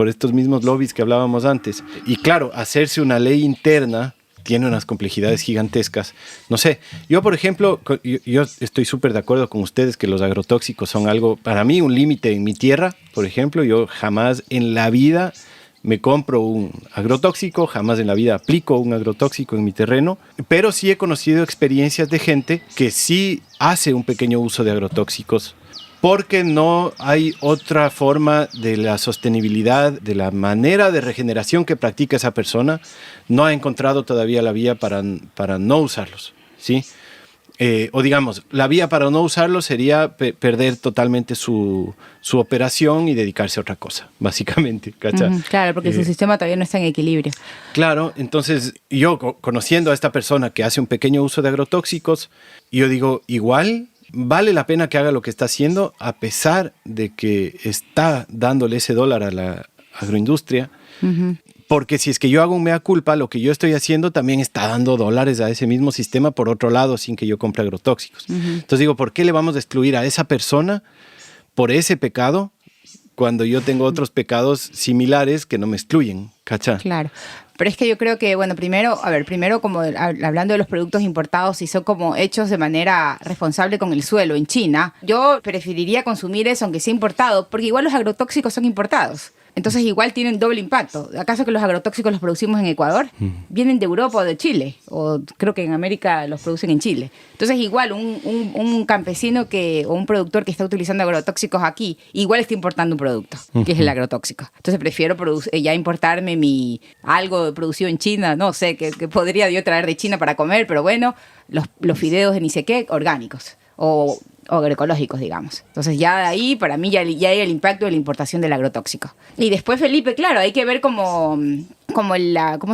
estos mismos lobbies que hablábamos antes. Y claro, hacerse una ley interna tiene unas complejidades gigantescas. No sé, yo por ejemplo, yo estoy súper de acuerdo con ustedes que los agrotóxicos son algo, para mí, un límite en mi tierra. Por ejemplo, yo jamás en la vida me compro un agrotóxico, jamás en la vida aplico un agrotóxico en mi terreno, pero sí he conocido experiencias de gente que sí hace un pequeño uso de agrotóxicos porque no hay otra forma de la sostenibilidad, de la manera de regeneración que practica esa persona, no ha encontrado todavía la vía para no usarlos, ¿sí? O digamos, la vía para no usarlos sería perder totalmente su operación y dedicarse a otra cosa, básicamente, ¿cachai? Claro, porque su sistema todavía no está en equilibrio. Claro, entonces yo conociendo a esta persona que hace un pequeño uso de agrotóxicos, yo digo, igual vale la pena que haga lo que está haciendo a pesar de que está dándole ese dólar a la agroindustria, porque si es que yo hago un mea culpa, lo que yo estoy haciendo también está dando dólares a ese mismo sistema por otro lado sin que yo compre agrotóxicos. Entonces digo, ¿por qué le vamos a excluir a esa persona por ese pecado cuando yo tengo otros pecados similares que no me excluyen? ¿Cachá? Claro. Pero es que yo creo que, bueno, primero como hablando de los productos importados, si son como hechos de manera responsable con el suelo en China, yo preferiría consumir eso aunque sea importado, porque igual los agrotóxicos son importados. Entonces igual tienen doble impacto. ¿Acaso que los agrotóxicos los producimos en Ecuador? Vienen de Europa o de Chile, o creo que en América los producen en Chile. Entonces igual un campesino o un productor que está utilizando agrotóxicos aquí, igual está importando un producto, que es el agrotóxico. Entonces prefiero ya importarme algo producido en China, no sé, que podría yo traer de China para comer, pero bueno, los fideos de ni sé qué, orgánicos o agroecológicos, digamos. Entonces ya de ahí, para mí, ya hay el impacto de la importación del agrotóxico. Y después, Felipe, claro, hay que ver ¿cómo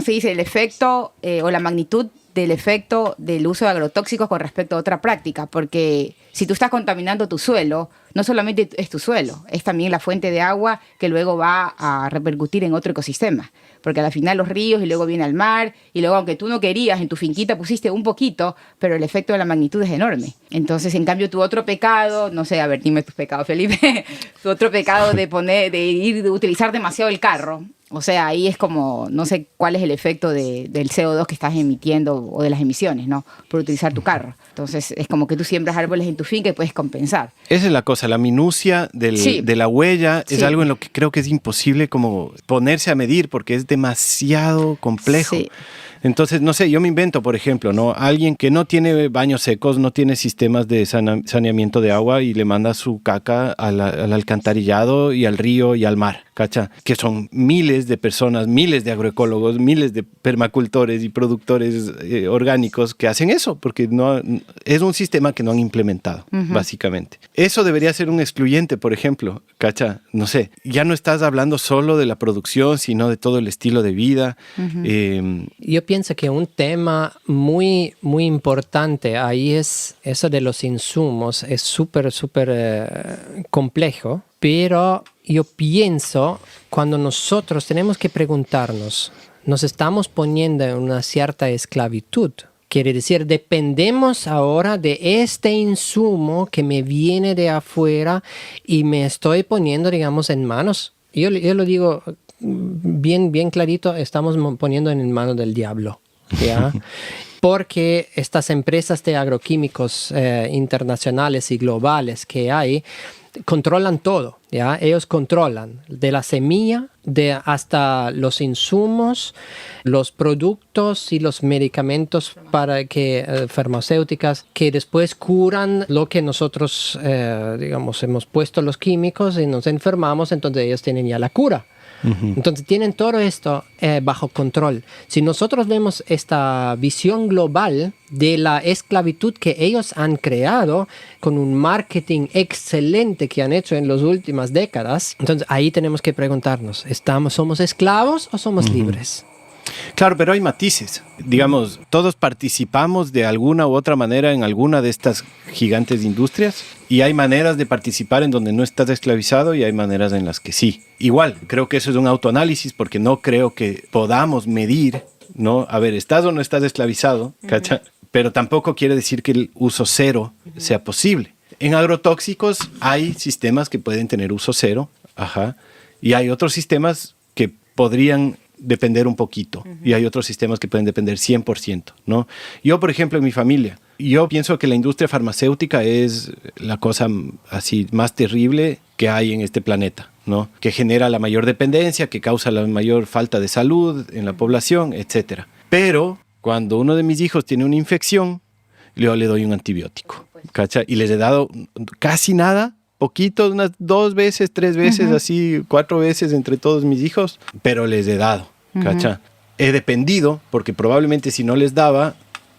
se dice? El efecto o la magnitud del efecto del uso de agrotóxicos con respecto a otra práctica, porque si tú estás contaminando tu suelo, no solamente es tu suelo, es también la fuente de agua que luego va a repercutir en otro ecosistema, porque al final los ríos y luego viene al mar, y luego aunque tú no querías, en tu finquita pusiste un poquito, pero el efecto de la magnitud es enorme. Entonces, en cambio, tu otro pecado, no sé, a ver, dime tus pecados, Felipe, tu otro pecado de utilizar demasiado el carro, O sea, ahí es como, no sé cuál es el efecto del CO2 que estás emitiendo o de las emisiones, ¿no? Por utilizar tu carro. Entonces, es como que tú siembras árboles en tu finca y puedes compensar. Esa es la cosa, la minucia de la huella es algo en lo que creo que es imposible como ponerse a medir porque es demasiado complejo. Sí. Entonces, no sé, yo me invento, por ejemplo, ¿no? Alguien que no tiene baños secos, no tiene sistemas de saneamiento de agua y le manda su caca al alcantarillado y al río y al mar, ¿cacha? Que son miles de personas, miles de agroecólogos, miles de permacultores y productores orgánicos que hacen eso, porque no, es un sistema que no han implementado, básicamente. Eso debería ser un excluyente, por ejemplo, ¿cacha? No sé, ya no estás hablando solo de la producción, sino de todo el estilo de vida. Yo pienso que un tema muy, muy importante ahí es eso de los insumos. Es súper complejo, pero yo pienso cuando nosotros tenemos que preguntarnos, nos estamos poniendo en una cierta esclavitud. Quiere decir, dependemos ahora de este insumo que me viene de afuera y me estoy poniendo, digamos, en manos. Yo lo digo bien clarito, estamos poniendo en manos del diablo, ¿ya? Porque estas empresas de agroquímicos internacionales y globales que hay controlan todo, ¿ya? Ellos controlan de la semilla hasta los insumos, los productos y los medicamentos farmacéuticas que después curan lo que nosotros, digamos, hemos puesto los químicos y nos enfermamos, entonces ellos tienen ya la cura. Entonces tienen todo esto bajo control. Si nosotros vemos esta visión global de la esclavitud que ellos han creado con un marketing excelente que han hecho en las últimas décadas, entonces ahí tenemos que preguntarnos, ¿somos esclavos o somos libres? Claro, pero hay matices. Digamos, todos participamos de alguna u otra manera en alguna de estas gigantes industrias y hay maneras de participar en donde no estás esclavizado y hay maneras en las que sí. Igual, creo que eso es un autoanálisis porque no creo que podamos medir, ¿no? A ver, ¿estás o no estás esclavizado? ¿Cacha? Pero tampoco quiere decir que el uso cero sea posible. En agrotóxicos hay sistemas que pueden tener uso cero, y hay otros sistemas que podrían depender un poquito y hay otros sistemas que pueden depender 100%, ¿no? Yo, por ejemplo, en mi familia, yo pienso que la industria farmacéutica es la cosa así más terrible que hay en este planeta, ¿no? Que genera la mayor dependencia, que causa la mayor falta de salud en la población, etc. Pero cuando uno de mis hijos tiene una infección, yo le doy un antibiótico, ¿cacha? Y les he dado casi nada, poquito, unas 2 veces, 3 veces, así 4 veces entre todos mis hijos, pero les he dado, ¿cacha? He dependido, porque probablemente si no les daba,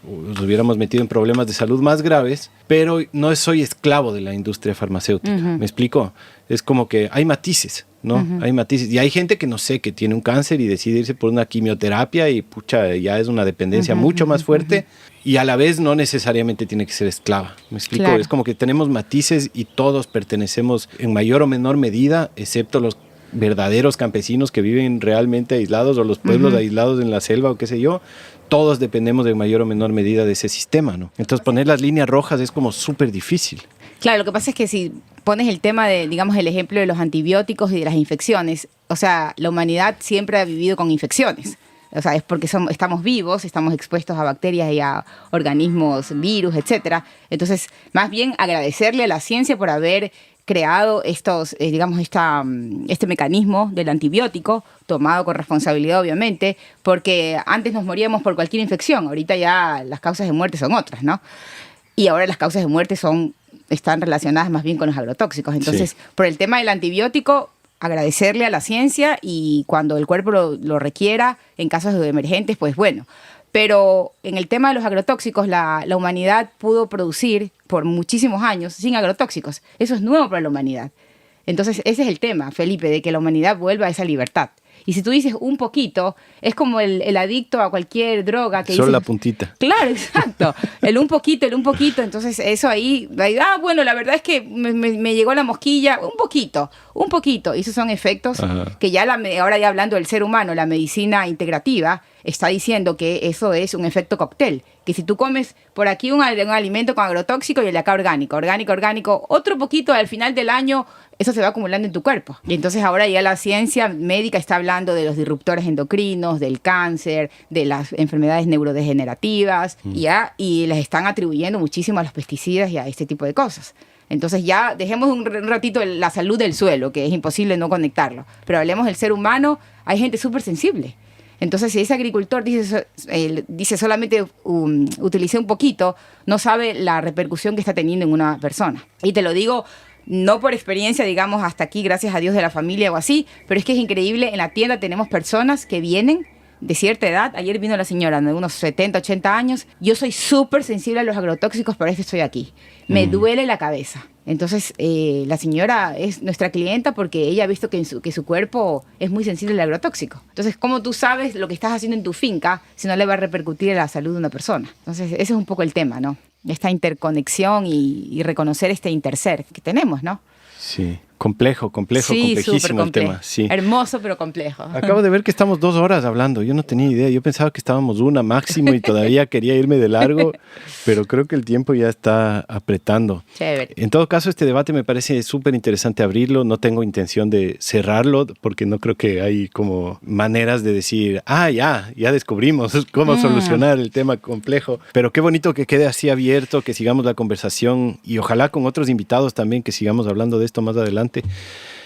nos hubiéramos metido en problemas de salud más graves, pero no soy esclavo de la industria farmacéutica, ¿me explico? Es como que hay matices, ¿no? Hay matices. Y hay gente que no sé, que tiene un cáncer y decide irse por una quimioterapia y pucha, ya es una dependencia mucho más fuerte y a la vez no necesariamente tiene que ser esclava, ¿me explico? Claro. Es como que tenemos matices y todos pertenecemos en mayor o menor medida, excepto los verdaderos campesinos que viven realmente aislados o los pueblos aislados en la selva o qué sé yo. Todos dependemos en mayor o menor medida de ese sistema, ¿no? Entonces poner las líneas rojas es como súper difícil. Claro, lo que pasa es que si pones el tema de, digamos, el ejemplo de los antibióticos y de las infecciones, o sea, la humanidad siempre ha vivido con infecciones. O sea, es porque estamos vivos, estamos expuestos a bacterias y a organismos, virus, etcétera. Entonces, más bien agradecerle a la ciencia por haber creado estos, digamos, este mecanismo del antibiótico, tomado con responsabilidad, obviamente, porque antes nos moríamos por cualquier infección, ahorita ya las causas de muerte son otras, ¿no? Y ahora las causas de muerte están relacionadas más bien con los agrotóxicos. Entonces, por el tema del antibiótico, agradecerle a la ciencia y cuando el cuerpo lo requiera, en casos emergentes, pues bueno. Pero en el tema de los agrotóxicos, la humanidad pudo producir por muchísimos años sin agrotóxicos. Eso es nuevo para la humanidad. Entonces, ese es el tema, Felipe, de que la humanidad vuelva a esa libertad. Y si tú dices un poquito, es como el adicto a cualquier droga que solo dice, la puntita. Claro, exacto. El un poquito. Entonces eso ahí, bueno, la verdad es que me llegó la mosquilla, un un poquito. Y esos son efectos que ya ahora ya hablando del ser humano, la medicina integrativa está diciendo que eso es un efecto cóctel. Que si tú comes por aquí un alimento con agrotóxico y el de acá orgánico, otro poquito al final del año, eso se va acumulando en tu cuerpo. Y entonces ahora ya la ciencia médica está hablando de los disruptores endocrinos, del cáncer, de las enfermedades neurodegenerativas, y les están atribuyendo muchísimo a los pesticidas y a este tipo de cosas. Entonces ya dejemos un ratito la salud del suelo, que es imposible no conectarlo. Pero hablemos del ser humano, hay gente súper sensible. Entonces, si ese agricultor dice solamente utilicé un poquito, no sabe la repercusión que está teniendo en una persona. Y te lo digo no por experiencia, digamos, hasta aquí, gracias a Dios de la familia o así, pero es que es increíble. En la tienda tenemos personas que vienen de cierta edad. Ayer vino la señora de unos 70, 80 años. Yo soy súper sensible a los agrotóxicos, por eso estoy aquí. Me duele la cabeza. Entonces, la señora es nuestra clienta porque ella ha visto que su cuerpo es muy sensible al agrotóxico. Entonces, ¿cómo tú sabes lo que estás haciendo en tu finca si no le va a repercutir en la salud de una persona? Entonces, ese es un poco el tema, ¿no? Esta interconexión y reconocer este interser que tenemos, ¿no? Sí. Complejísimo el tema. Sí. Hermoso, pero complejo. Acabo de ver que estamos 2 horas hablando. Yo no tenía idea. Yo pensaba que estábamos 1 máximo y todavía quería irme de largo, pero creo que el tiempo ya está apretando. Chévere. En todo caso, este debate me parece súper interesante abrirlo. No tengo intención de cerrarlo porque no creo que hay como maneras de decir, ya descubrimos cómo solucionar el tema complejo. Pero qué bonito que quede así abierto, que sigamos la conversación y ojalá con otros invitados también que sigamos hablando de esto más adelante.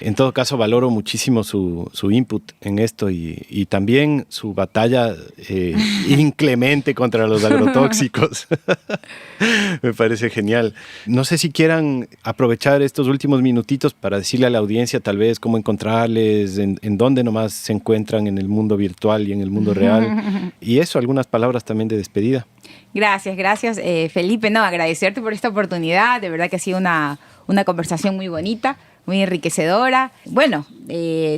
En todo caso, valoro muchísimo su input en esto y también su batalla inclemente contra los agrotóxicos. Me parece genial. No sé si quieran aprovechar estos últimos minutitos para decirle a la audiencia tal vez cómo encontrarles, en dónde nomás se encuentran en el mundo virtual y en el mundo real. Y eso, algunas palabras también de despedida. Gracias, Felipe. No, agradecerte por esta oportunidad. De verdad que ha sido una conversación muy bonita, muy enriquecedora. Bueno,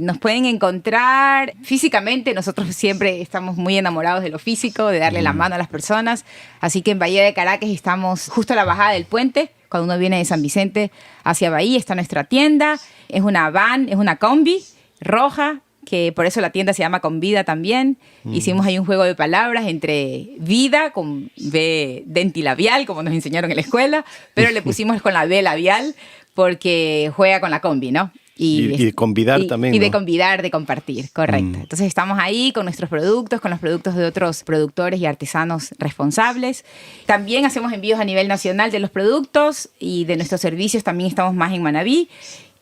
nos pueden encontrar físicamente. Nosotros siempre estamos muy enamorados de lo físico, de darle la mano a las personas. Así que en Bahía de Caracas estamos justo a la bajada del puente. Cuando uno viene de San Vicente hacia Bahía está nuestra tienda. Es una van, es una combi roja, que por eso la tienda se llama Convida también. Hicimos ahí un juego de palabras entre vida, con B dentilabial, como nos enseñaron en la escuela, pero le pusimos con la B labial porque juega con la combi, ¿no? Y de convidar también, Y ¿no? de convidar, de compartir, correcto. Entonces estamos ahí con nuestros productos, con los productos de otros productores y artesanos responsables. También hacemos envíos a nivel nacional de los productos y de nuestros servicios. También estamos más en Manabí.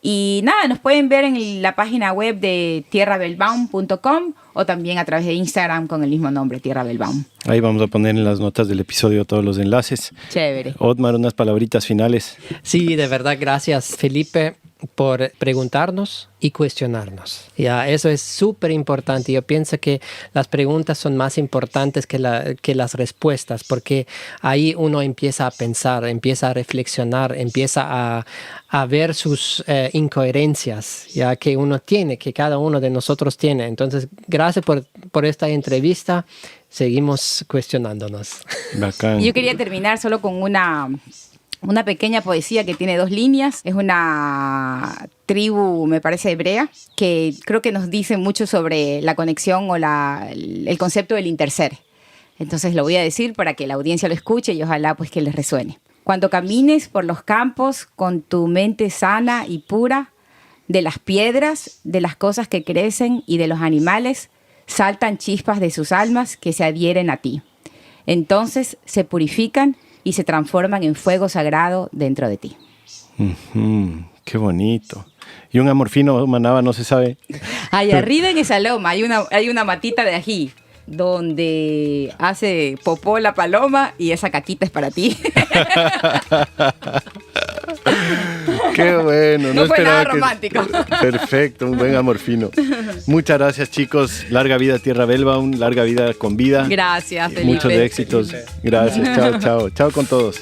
Y nada, nos pueden ver en la página web de tierrabelbaum.com o también a través de Instagram con el mismo nombre, Tierra Belbaum. Ahí vamos a poner en las notas del episodio todos los enlaces. Chévere. Otmar, unas palabritas finales. Sí, de verdad, gracias, Felipe, por preguntarnos y cuestionarnos. Ya, eso es súper importante. Yo pienso que las preguntas son más importantes que las respuestas, porque ahí uno empieza a pensar, empieza a reflexionar, empieza a ver sus incoherencias, ya que uno tiene, que cada uno de nosotros tiene. Entonces, gracias por esta entrevista. Seguimos cuestionándonos. Bacán. Yo quería terminar solo con una pequeña poesía que tiene 2 líneas. Es una tribu, me parece, hebrea, que creo que nos dice mucho sobre la conexión o el concepto del interser. Entonces lo voy a decir para que la audiencia lo escuche y ojalá pues que les resuene. Cuando camines por los campos con tu mente sana y pura, de las piedras, de las cosas que crecen y de los animales, saltan chispas de sus almas que se adhieren a ti. Entonces se purifican y se transforman en fuego sagrado dentro de ti. Qué bonito. Y un amor fino, Manaba, no se sabe. Allá arriba en esa loma hay una matita de ají donde hace popó la paloma y esa caquita es para ti. Qué bueno. No fue nada romántico. Perfecto, un buen amor fino. Muchas gracias, chicos. Larga vida Tierra Belbaum, larga vida Convida. Gracias, Felipe. Muchos éxitos. Gracias. Chao con todos.